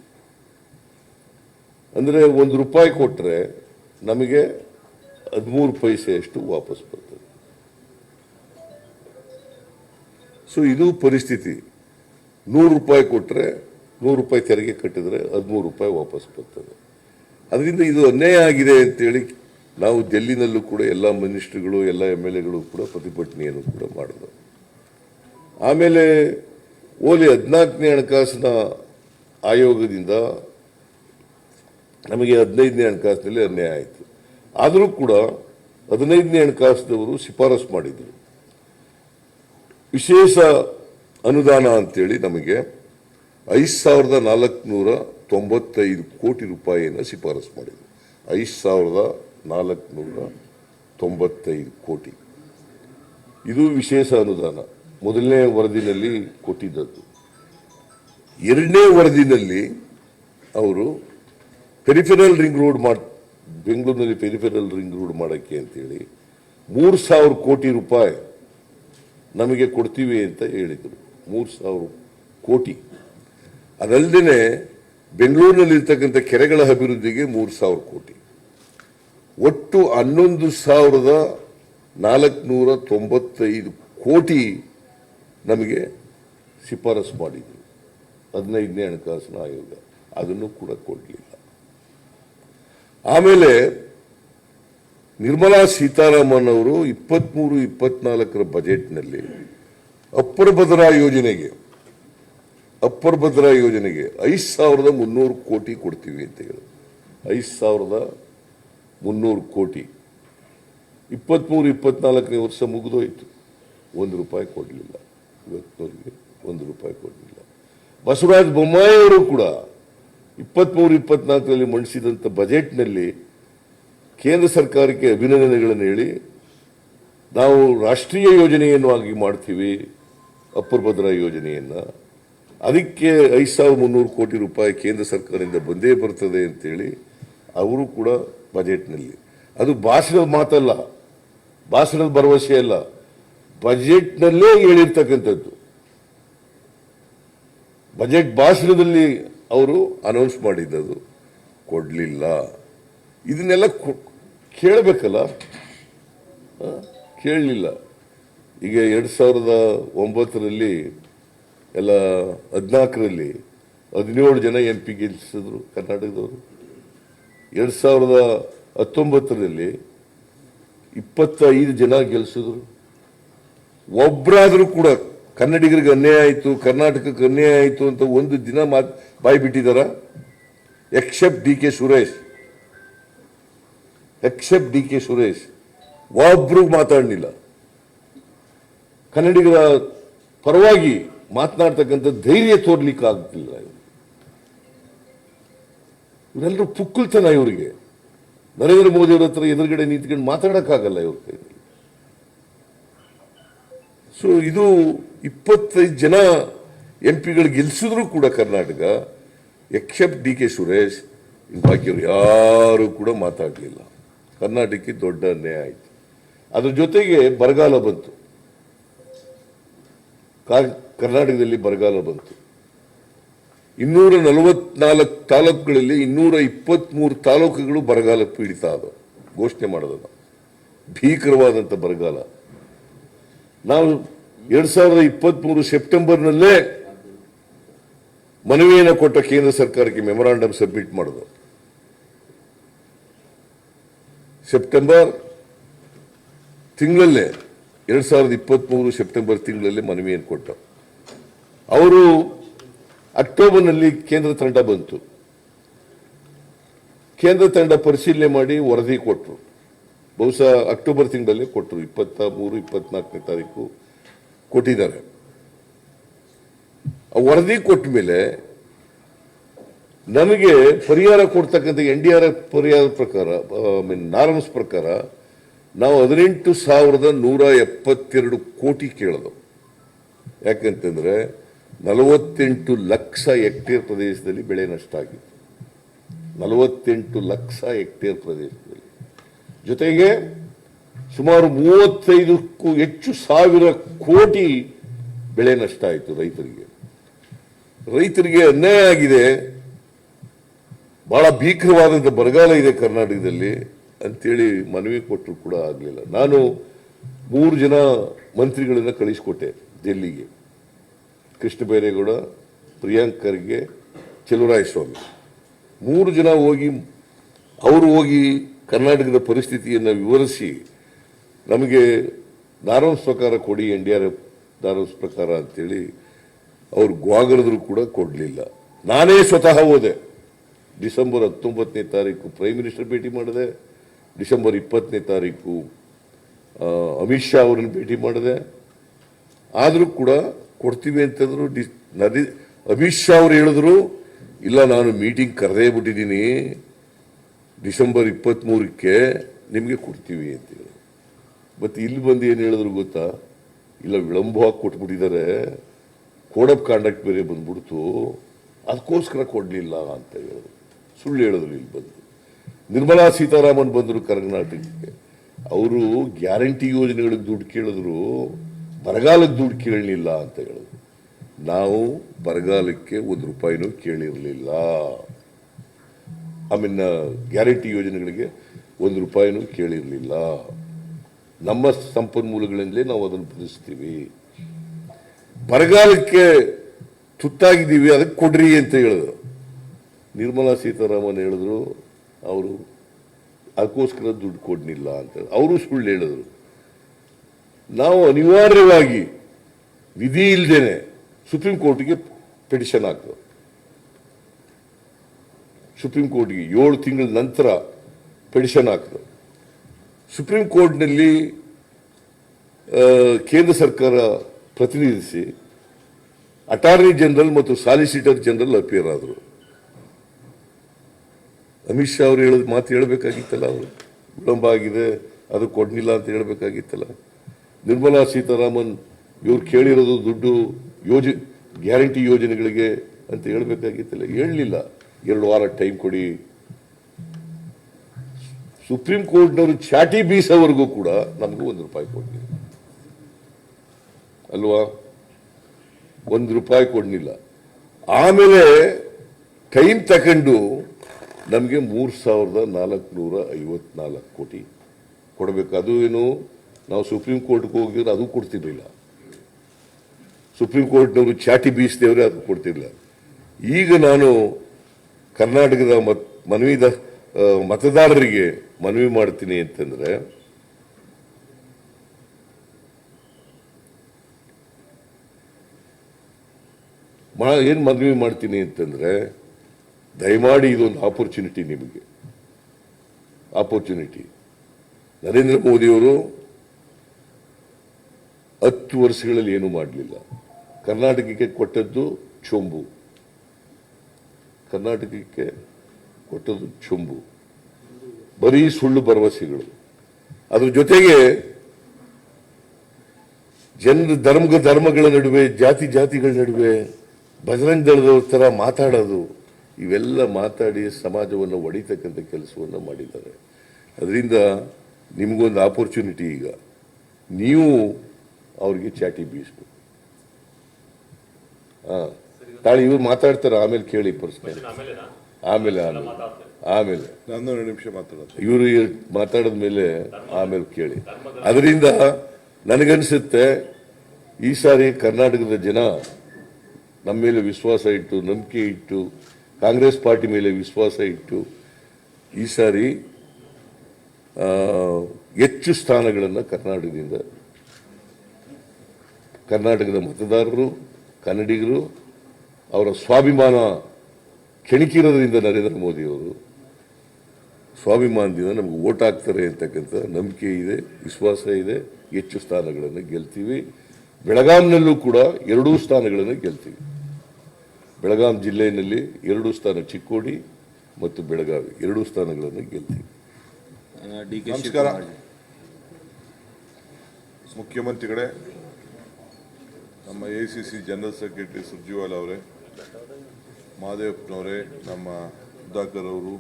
ಅಂದರೆ ₹1 ಕೊಟ್ಟರೆ ನಮಗೆ 13 ಪೈಸೆಯಷ್ಟು ವಾಪಸ್ ಬರ್ತದೆ. ಸೊ ಇದು ಪರಿಸ್ಥಿತಿ. ₹100 ಕೊಟ್ಟರೆ ₹100 ತೆರಿಗೆ ಕಟ್ಟಿದರೆ ₹13 ವಾಪಸ್ ಬರ್ತದೆ. ಅದರಿಂದ ಇದು ಅನ್ಯಾಯ ಆಗಿದೆ ಅಂತೇಳಿ ನಾವು ಡೆಲ್ಲಿನಲ್ಲೂ ಕೂಡ ಎಲ್ಲ ಮಿನಿಸ್ಟ್ರುಗಳು, ಎಲ್ಲ MLAಗಳು ಕೂಡ ಪ್ರತಿಭಟನೆಯನ್ನು ಕೂಡ ಮಾಡಿದ್ರು. ಆಮೇಲೆ 14ನೇ ಹಣಕಾಸಿನ ಆಯೋಗದಿಂದ ನಮಗೆ 15ನೇ ಹಣಕಾಸಿನಲ್ಲಿ ಅನ್ಯಾಯ ಆಯಿತು. ಆದರೂ ಕೂಡ 15ನೇ ಹಣಕಾಸಿನವರು ಶಿಫಾರಸು ಮಾಡಿದರು. ವಿಶೇಷ ಅನುದಾನ ಅಂತೇಳಿ ನಮಗೆ 5,495 ಕೋಟಿ ರೂಪಾಯಿಯನ್ನು ಶಿಫಾರಸು ಮಾಡಿದರು. 5,495 ಕೋಟಿ. ಇದು ವಿಶೇಷ ಅನುದಾನ. ಮೊದಲನೇ ವರದಿನಲ್ಲಿ ಕೊಟ್ಟಿದ್ದದ್ದು. 2ನೇ ವರದಿನಲ್ಲಿ ಅವರು ಪೆರಿಫೆರಲ್ ರಿಂಗ್ ರೋಡ್ ಬೆಂಗಳೂರಿನಲ್ಲಿ ಪೆರಿಫೆರಲ್ ರಿಂಗ್ ರೋಡ್ ಮಾಡೋಕ್ಕೆ ಅಂತೇಳಿ 3,000 ಕೋಟಿ ರೂಪಾಯಿ ನಮಗೆ ಕೊಡ್ತೀವಿ ಅಂತ ಹೇಳಿದರು. 3,000 ಕೋಟಿ. ಅದಲ್ಲದೆ ಬೆಂಗಳೂರಿನಲ್ಲಿರ್ತಕ್ಕಂಥ ಕೆರೆಗಳ ಅಭಿವೃದ್ಧಿಗೆ 3,000 ಕೋಟಿ. ಒಟ್ಟು 11,495 ಕೋಟಿ ನಮಗೆ ಶಿಫಾರಸು ಮಾಡಿದರು 15ನೇ ಹಣಕಾಸಿನ ಆಯೋಗ. ಅದನ್ನು ಕೂಡ ಕೊಡಲಿಲ್ಲ. ಆಮೇಲೆ ನಿರ್ಮಲಾ ಸೀತಾರಾಮನ್ ಅವರು 23-24ರ ಬಜೆಟ್ನಲ್ಲಿ ಅಪ್ಪರ್ ಭದ್ರಾ ಯೋಜನೆಗೆ 5,300 ಕೋಟಿ ಕೊಡ್ತೀವಿ ಅಂತ ಹೇಳಿದ್ರು. 5,300 ಕೋಟಿ. 23-24ನೇ ವರ್ಷ ಮುಗಿದೋಯ್ತು. ₹1 ಕೊಡಲಿಲ್ಲ. ಇವತ್ತಿನವರೆಗೆ ₹1 ಕೊಡಲಿಲ್ಲ. ಬಸವರಾಜ ಬೊಮ್ಮಾಯಿ ಅವರು ಕೂಡ 23-24ರಲ್ಲಿ ಮಂಡಿಸಿದಂಥ ಬಜೆಟ್ನಲ್ಲಿ ಕೇಂದ್ರ ಸರ್ಕಾರಕ್ಕೆ ಅಭಿನಂದನೆಗಳನ್ನು ಹೇಳಿ ನಾವು ರಾಷ್ಟ್ರೀಯ ಯೋಜನೆಯನ್ನು ಆಗಿ ಮಾಡ್ತೀವಿ ಅಪ್ಪರ್ ಭದ್ರಾ ಯೋಜನೆಯನ್ನು, ಅದಕ್ಕೆ 5,300 ಕೋಟಿ ರೂಪಾಯಿ ಕೇಂದ್ರ ಸರ್ಕಾರದಿಂದ ಬಂದೇ ಬರ್ತದೆ ಅಂತೇಳಿ ಅವರು ಕೂಡ ಬಜೆಟ್ನಲ್ಲಿ. ಅದು ಭಾಷಣದ ಮಾತಲ್ಲ, ಭಾಷಣದ ಭರವಸೆ ಅಲ್ಲ, ಬಜೆಟ್ನಲ್ಲೇ ಹೇಳಿರ್ತಕ್ಕಂಥದ್ದು. ಬಜೆಟ್ ಭಾಷಣದಲ್ಲಿ ಅವರು ಅನೌನ್ಸ್ ಮಾಡಿದ್ದದು ಕೊಡಲಿಲ್ಲ. ಇದನ್ನೆಲ್ಲ ಕೇಳಬೇಕಲ್ಲ, ಕೇಳಲಿಲ್ಲ. ಈಗ 2009ರಲ್ಲಿ ಎಲ್ಲ 14ರಲ್ಲಿ 17 ಜನ MP ಗೆಲ್ಲಿಸಿದ್ರು ಕರ್ನಾಟಕದವರು. 2019ರಲ್ಲಿ 25 ಜನ ಗೆಲ್ಲಿಸಿದ್ರು. ಒಬ್ಬರಾದರೂ ಕೂಡ ಕನ್ನಡಿಗರಿಗೆ ಅನ್ಯಾಯ ಆಯಿತು, ಕರ್ನಾಟಕಕ್ಕೆ ಅನ್ಯಾಯ ಆಯಿತು ಅಂತ ಒಂದು ದಿನ ಬಾಯಿ ಬಿಟ್ಟಿದ್ದಾರ? ಎಕ್ಸೆಪ್ಟ್ DK ಸುರೇಶ್ ಒಬ್ರು ಮಾತಾಡಲಿಲ್ಲ. ಕನ್ನಡಿಗರ ಪರವಾಗಿ ಮಾತನಾಡ್ತಕ್ಕಂಥ ಧೈರ್ಯ ತೋರ್ಲಿಕ್ಕೆ ಆಗ್ತಿಲ್ಲ. ಇವರೆಲ್ಲರೂ ಪುಕ್ಕಲ್ತನ ಇವರಿಗೆ. ನರೇಂದ್ರ ಮೋದಿ ಅವರ ಹತ್ರ ಎದುರುಗಡೆ ನಿಂತ್ಕೊಂಡು ಮಾತಾಡೋಕ್ಕಾಗಲ್ಲ ಇವ್ರ ಕೈಯಲ್ಲಿ. ಸೊ ಇದು 25 ಜನ MP ಗೆಲ್ಲಿಸಿದ್ರು ಕೂಡ ಕರ್ನಾಟಕ, ಎಕ್ಸೆಪ್ಟ್ DK ಸುರೇಶ್, ಬಾಕಿಯವರು ಯಾರು ಕೂಡ ಮಾತಾಡಲಿಲ್ಲ. ಕರ್ನಾಟಕಕ್ಕೆ ದೊಡ್ಡ ಅನ್ಯಾಯ ಆಯಿತು. ಅದ್ರ ಜೊತೆಗೆ ಬರಗಾಲ ಬಂತು. ಕರ್ನಾಟಕದಲ್ಲಿ ಬರಗಾಲ ಬಂತು. 244 ತಾಲೂಕುಗಳಲ್ಲಿ 223 ತಾಲೂಕುಗಳು ಬರಗಾಲ ಪೀಡಿತ ಆದವು. ಘೋಷಣೆ ಮಾಡೋದನ್ನು ಭೀಕರವಾದಂಥ ಬರಗಾಲ. ನಾವು 2023 ಸೆಪ್ಟೆಂಬರ್ನಲ್ಲೇ ಮನವಿಯನ್ನು ಕೊಟ್ಟ ಕೇಂದ್ರ ಸರ್ಕಾರಕ್ಕೆ ಮೆಮೊರಾಂಡಮ್ ಸಬ್ಮಿಟ್ ಮಾಡೋದು. ಸೆಪ್ಟೆಂಬರ್ ತಿಂಗಳಲ್ಲೇ 2023 ಸೆಪ್ಟೆಂಬರ್ ತಿಂಗಳಲ್ಲೇ ಮನವಿಯನ್ನು ಕೊಟ್ಟ. ಅವರು ಅಕ್ಟೋಬರ್ನಲ್ಲಿ ಕೇಂದ್ರ ತಂಡ ಬಂತು. ಕೇಂದ್ರ ತಂಡ ಪರಿಶೀಲನೆ ಮಾಡಿ ವರದಿ ಕೊಟ್ಟರು. ಬಹುಶಃ ಅಕ್ಟೋಬರ್ ತಿಂಗಳಲ್ಲೇ ಕೊಟ್ಟರು. 23-24ನೇ ತಾರೀಕು ಕೊಟ್ಟಿದ್ದಾರೆ. ಆ ವರದಿ ಕೊಟ್ಟ ಮೇಲೆ ನಮಗೆ ಪರಿಹಾರ ಕೊಡ್ತಕ್ಕಂಥ NDRF ಪರಿಹಾರ ಪ್ರಕಾರ ನಾರ್ಮ್ಸ್ ಪ್ರಕಾರ ನಾವು 18,172 ಕೋಟಿ ಕೇಳೋದು. ಯಾಕಂತಂದ್ರೆ 48 ಲಕ್ಷ ಹೆಕ್ಟೇರ್ ಪ್ರದೇಶದಲ್ಲಿ ಬೆಳೆ ನಷ್ಟ ಆಗಿತ್ತು. 48 ಲಕ್ಷ ಹೆಕ್ಟೇರ್ ಪ್ರದೇಶದಲ್ಲಿ, ಜೊತೆಗೆ ಸುಮಾರು 35ಕ್ಕೂ ಹೆಚ್ಚು ಸಾವಿರ ಕೋಟಿ ಬೆಳೆ ನಷ್ಟ ಆಯಿತು ರೈತರಿಗೆ ಅನ್ಯಾಯ ಆಗಿದೆ. ಬಹಳ ಭೀಕರವಾದಂಥ ಬರಗಾಲ ಇದೆ ಕರ್ನಾಟಕದಲ್ಲಿ ಅಂತೇಳಿ ಮನವಿ ಕೊಟ್ಟರು ಕೂಡ ಆಗಲಿಲ್ಲ. ನಾನು 3 ಜನ ಮಂತ್ರಿಗಳನ್ನ ಕಳಿಸಿಕೊಟ್ಟೆ ಡೆಲ್ಲಿಗೆ, ಕೃಷ್ಣ ಬೈರೇಗೌಡ, ಪ್ರಿಯಾಂಕ್ ಖರ್ಗೆ, ಚಲುವರಾಯಸ್ವಾಮಿ. 3 ಜನ ಹೋಗಿ ಕರ್ನಾಟಕದ ಪರಿಸ್ಥಿತಿಯನ್ನು ವಿವರಿಸಿ ನಮಗೆ ನಾರ್ಮ್ಸ್ ಪ್ರಕಾರ ಕೊಡಿ, NDRF ನಾರ್ಮ್ಸ್ ಪ್ರಕಾರ ಅಂತೇಳಿ ಅವ್ರು ಗ್ವಾಗರದ್ರು ಕೂಡ ಕೊಡಲಿಲ್ಲ. ನಾನೇ ಸ್ವತಃ ಹೋದೆ. ಡಿಸೆಂಬರ್ 19ನೇ ತಾರೀಕು ಪ್ರೈಮ್ ಮಿನಿಸ್ಟರ್ ಭೇಟಿ ಮಾಡಿದೆ. ಡಿಸೆಂಬರ್ 20ನೇ ತಾರೀಕು ಅಮಿತ್ ಶಾ ಅವರನ್ನು ಭೇಟಿ ಮಾಡಿದೆ. ಆದರೂ ಕೂಡ ಕೊಡ್ತೀವಿ ಅಂತಂದ್ರು. ಅಮಿತ್ ಶಾ ಅವರು ಹೇಳಿದ್ರು, ಇಲ್ಲ ನಾನು ಮೀಟಿಂಗ್ ಕರೆದೇ ಬಿಟ್ಟಿದ್ದೀನಿ, ಡಿಸೆಂಬರ್ 23ಕ್ಕೆ ನಿಮಗೆ ಕೊಡ್ತೀವಿ ಅಂತ ಹೇಳಿ. ಮತ್ತೆ ಇಲ್ಲಿ ಬಂದು ಏನು ಹೇಳಿದ್ರು ಗೊತ್ತಾ? ಇಲ್ಲ ವಿಳಂಬವಾಗಿ ಕೊಟ್ಬಿಟ್ಟಿದ್ದಾರೆ, ಕೋಡ್ ಆಫ್ ಕಾಂಡಕ್ಟ್ ಬೇರೆ ಬಂದ್ಬಿಡ್ತು, ಅದಕ್ಕೋಸ್ಕರ ಕೊಡಲಿಲ್ಲ ಅಂತ ಹೇಳಿದ್ರು. ಸುಳ್ಳು ಹೇಳಿದ್ರು. ಇಲ್ಲಿ ಬಂದು ನಿರ್ಮಲಾ ಸೀತಾರಾಮನ್ ಬಂದರು ಕರ್ನಾಟಕಕ್ಕೆ. ಅವರು ಗ್ಯಾರಂಟಿ ಯೋಜನೆಗಳಿಗೆ ದುಡ್ಡು ಕೇಳಿದ್ರು, ಬರಗಾಲಕ್ಕೆ ದುಡ್ಡು ಕೇಳಲಿಲ್ಲ ಅಂತ ಹೇಳಿದ್ರು. ನಾವು ಬರಗಾಲಕ್ಕೆ ₹1 ಕೇಳಿರಲಿಲ್ಲ. ಗ್ಯಾರಂಟಿ ಯೋಜನೆಗಳಿಗೆ ₹1 ಕೇಳಿರಲಿಲ್ಲ. ನಮ್ಮ ಸಂಪನ್ಮೂಲಗಳಿಂದಲೇ ನಾವು ಅದನ್ನು ಭರಿಸ್ತೀವಿ. ಬರಗಾಲಕ್ಕೆ ತುತ್ತಾಗಿದ್ದೀವಿ, ಅದಕ್ಕೆ ಕೊಡ್ರಿ ಅಂತ ಹೇಳಿದ್ರು. ನಿರ್ಮಲಾ ಸೀತಾರಾಮನ್ ಹೇಳಿದ್ರು ಅವರು ಅದಕ್ಕೋಸ್ಕರ ದುಡ್ಡು ಕೊಡ್ಲಿಲ್ಲ ಅಂತ. ಅವರು ಸುಳ್ಳು ಹೇಳಿದ್ರು. ನಾವು ಅನಿವಾರ್ಯವಾಗಿ ವಿಧಿ ಇಲ್ಲದೇನೆ ಸುಪ್ರೀಂ ಕೋರ್ಟ್ಗೆ ಪಿಟಿಷನ್ ಹಾಕಿದ್ರು. ಸುಪ್ರೀಂ ಕೋರ್ಟ್ಗೆ 7 ತಿಂಗಳ ನಂತರ ಪಿಟಿಷನ್ ಹಾಕಿದ್ರು. ಸುಪ್ರೀಂ ಕೋರ್ಟ್ನಲ್ಲಿ ಕೇಂದ್ರ ಸರ್ಕಾರ ಪ್ರತಿನಿಧಿಸಿ ಅಟಾರ್ನಿ ಜನರಲ್ ಮತ್ತು ಸಾಲಿಸಿಟರ್ ಜನರಲ್ ಅಪಿಯರ್ ಆದರು. ಅಮಿತ್ ಶಾ ಅವರು ಹೇಳಿದ ಮಾತು ಹೇಳಬೇಕಾಗಿತ್ತಲ್ಲ, ಅವರು ವಿಳಂಬ ಆಗಿದೆ ಅದು ಕೊಡ್ಲಿಲ್ಲ ಅಂತ ಹೇಳಬೇಕಾಗಿತ್ತಲ್ಲ. ನಿರ್ಮಲಾ ಸೀತಾರಾಮನ್ ಇವ್ರು ಕೇಳಿರೋದು ದುಡ್ಡು ಗ್ಯಾರಂಟಿ ಯೋಜನೆಗಳಿಗೆ ಅಂತ ಹೇಳಬೇಕಾಗಿತ್ತಲ್ಲ, ಹೇಳಲಿಲ್ಲ. 2 ವಾರ ಟೈಮ್ ಕೊಡಿ. ಸುಪ್ರೀಂ ಕೋರ್ಟ್ನವರು ಚಾಟಿ ಬೀಸೋವರೆಗೂ ಕೂಡ ನಮಗೂ ₹1 ಕೊಡಲಿಲ್ಲ ಅಲ್ವಾ? ₹1 ಕೊಡಲಿಲ್ಲ. ಆಮೇಲೆ ಟೈಮ್ ತಕೊಂಡು ನಮಗೆ 3,454 ಕೋಟಿ ಕೊಡಬೇಕು. ಅದು ಏನು, ನಾವು ಸುಪ್ರೀಂ ಕೋರ್ಟ್ಗೆ ಹೋಗಿದ್ರೆ ಅದು ಕೊಡ್ತಿರ್ಲಿಲ್ಲ. ಸುಪ್ರೀಂ ಕೋರ್ಟ್ನವರು ಚಾಟಿ ಬೀಸಿದವ್ರೆ ಅದು ಕೊಡ್ತಿರ್ಲಿಲ್ಲ. ಈಗ ನಾನು ಕರ್ನಾಟಕದ ಮತದಾರರಿಗೆ ಮನವಿ ಮಾಡ್ತೀನಿ ಅಂತಂದ್ರೆ, ಏನ್ ಮನವಿ ಮಾಡ್ತೀನಿ ಅಂತಂದ್ರೆ, ದಯಮಾಡಿ ಇದೊಂದು ಆಪರ್ಚುನಿಟಿ, ನಿಮಗೆ ಆಪರ್ಚುನಿಟಿ. ನರೇಂದ್ರ ಮೋದಿಯವರು 10 ವರ್ಷಗಳಲ್ಲಿ ಏನೂ ಮಾಡಲಿಲ್ಲ. ಕರ್ನಾಟಕಕ್ಕೆ ಕೊಟ್ಟದ್ದು ಚೊಂಬು, ಕರ್ನಾಟಕಕ್ಕೆ ಕೊಟ್ಟದ್ದು ಚೊಂಬು, ಬರೀ ಸುಳ್ಳು ಭರವಸೆಗಳು. ಅದ್ರ ಜೊತೆಗೆ ಧರ್ಮಗಳ ನಡುವೆ, ಜಾತಿಗಳ ನಡುವೆ ಬಜರಂಗ ದಳದವ್ರ ಥರ ಮಾತಾಡೋದು, ಇವೆಲ್ಲ ಮಾತಾಡಿ ಸಮಾಜವನ್ನು ಒಡಿತಕ್ಕಂಥ ಕೆಲಸವನ್ನು ಮಾಡಿದ್ದಾರೆ. ಅದರಿಂದ ನಿಮಗೊಂದು ಆಪರ್ಚುನಿಟಿ. ಈಗ ನೀವು ಅವ್ರಿಗೆ ಚಾಟಿ ಬೀಸ್ಬೇಕು. ತಾಳಿ ಇವ್ರು ಮಾತಾಡ್ತಾರೆ, ಆಮೇಲೆ ಕೇಳಿ ಪ್ರಶ್ನೆ. ಆಮೇಲೆ ನಾನು 2 ನಿಮಿಷ ಮಾತಾಡೋದು. ಇವರು ಮಾತಾಡಿದ್ಮೇಲೆ ಆಮೇಲೆ ಕೇಳಿ. ಅದರಿಂದ ನನಗನ್ಸುತ್ತೆ ಈ ಸಾರಿ ಕರ್ನಾಟಕದ ಜನ ನಮ್ಮ ಮೇಲೆ ವಿಶ್ವಾಸ ಇಟ್ಟು, ನಂಬಿಕೆ ಇಟ್ಟು, ಕಾಂಗ್ರೆಸ್ ಪಾರ್ಟಿ ಮೇಲೆ ವಿಶ್ವಾಸ ಇಟ್ಟು ಈ ಸಾರಿ ಹೆಚ್ಚು ಸ್ಥಾನಗಳನ್ನು ಕರ್ನಾಟಕದ ಮತದಾರರು, ಕನ್ನಡಿಗರು ಅವರ ಸ್ವಾಭಿಮಾನ ಕೆಣಕಿರೋದ್ರಿಂದ ನರೇಂದ್ರ ಮೋದಿಯವರು ಸ್ವಾಭಿಮಾನದಿಂದ ನಮ್ಗೆ ವೋಟ್ ಹಾಕ್ತಾರೆ ಅಂತಕ್ಕಂಥ ನಂಬಿಕೆ ಇದೆ, ವಿಶ್ವಾಸ ಇದೆ. ಹೆಚ್ಚು ಸ್ಥಾನಗಳನ್ನು ಗೆಲ್ತೀವಿ. ಬೆಳಗಾಂನಲ್ಲೂ ಕೂಡ 2 ಸ್ಥಾನಗಳನ್ನು ಗೆಲ್ತೀವಿ. ಬೆಳಗಾಂ ಜಿಲ್ಲೆಯಲ್ಲಿ 2 ಸ್ಥಾನ, ಚಿಕ್ಕೋಡಿ ಮತ್ತು ಬೆಳಗಾವಿ 2 ಸ್ಥಾನಗಳನ್ನು ಗೆಲ್ತೀವಿ. ನಮಸ್ಕಾರ ಮುಖ್ಯಮಂತ್ರಿಗಳೇ, ನಮ್ಮ ACC ಜನರಲ್ ಸೆಕ್ರೆಟರಿ ಸುರ್ಜೇವಾಲ ಅವರೇ, ಮಹದೇವಪ್ಪನವರೇ, ನಮ್ಮ ಸುಧಾಕರ್ ಅವರು,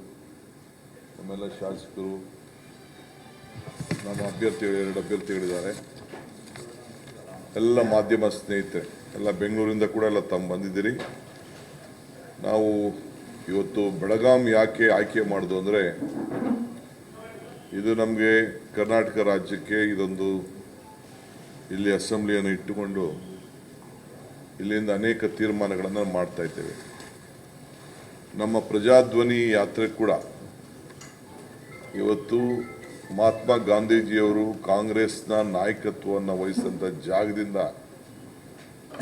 ನಮ್ಮೆಲ್ಲ ಶಾಸಕರು, ನಮ್ಮ ಅಭ್ಯರ್ಥಿಗಳು 2 ಅಭ್ಯರ್ಥಿಗಳಿದ್ದಾರೆ, ಎಲ್ಲ ಮಾಧ್ಯಮ ಸ್ನೇಹಿತರೆ, ಎಲ್ಲ ಬೆಂಗಳೂರಿಂದ ಕೂಡ ಎಲ್ಲ ತಾವು ಬಂದಿದ್ದೀರಿ. ನಾವು ಇವತ್ತು ಬೆಳಗಾಂ ಯಾಕೆ ಆಯ್ಕೆ ಮಾಡೋದು ಅಂದರೆ, ಇದು ನಮಗೆ ಕರ್ನಾಟಕ ರಾಜ್ಯಕ್ಕೆ ಇದೊಂದು ಇಲ್ಲಿ ಅಸೆಂಬ್ಲಿಯನ್ನು ಇಟ್ಟುಕೊಂಡು ಇಲ್ಲಿಂದ ಅನೇಕ ತೀರ್ಮಾನಗಳನ್ನು ಮಾಡ್ತಾ ಇದ್ದೇವೆ. ನಮ್ಮ ಪ್ರಜಾಧ್ವನಿ ಯಾತ್ರೆ ಕೂಡ ಇವತ್ತು ಮಹಾತ್ಮ ಗಾಂಧೀಜಿಯವರು ಕಾಂಗ್ರೆಸ್ನ ನಾಯಕತ್ವವನ್ನು ವಹಿಸಿದಂಥ ಜಾಗದಿಂದ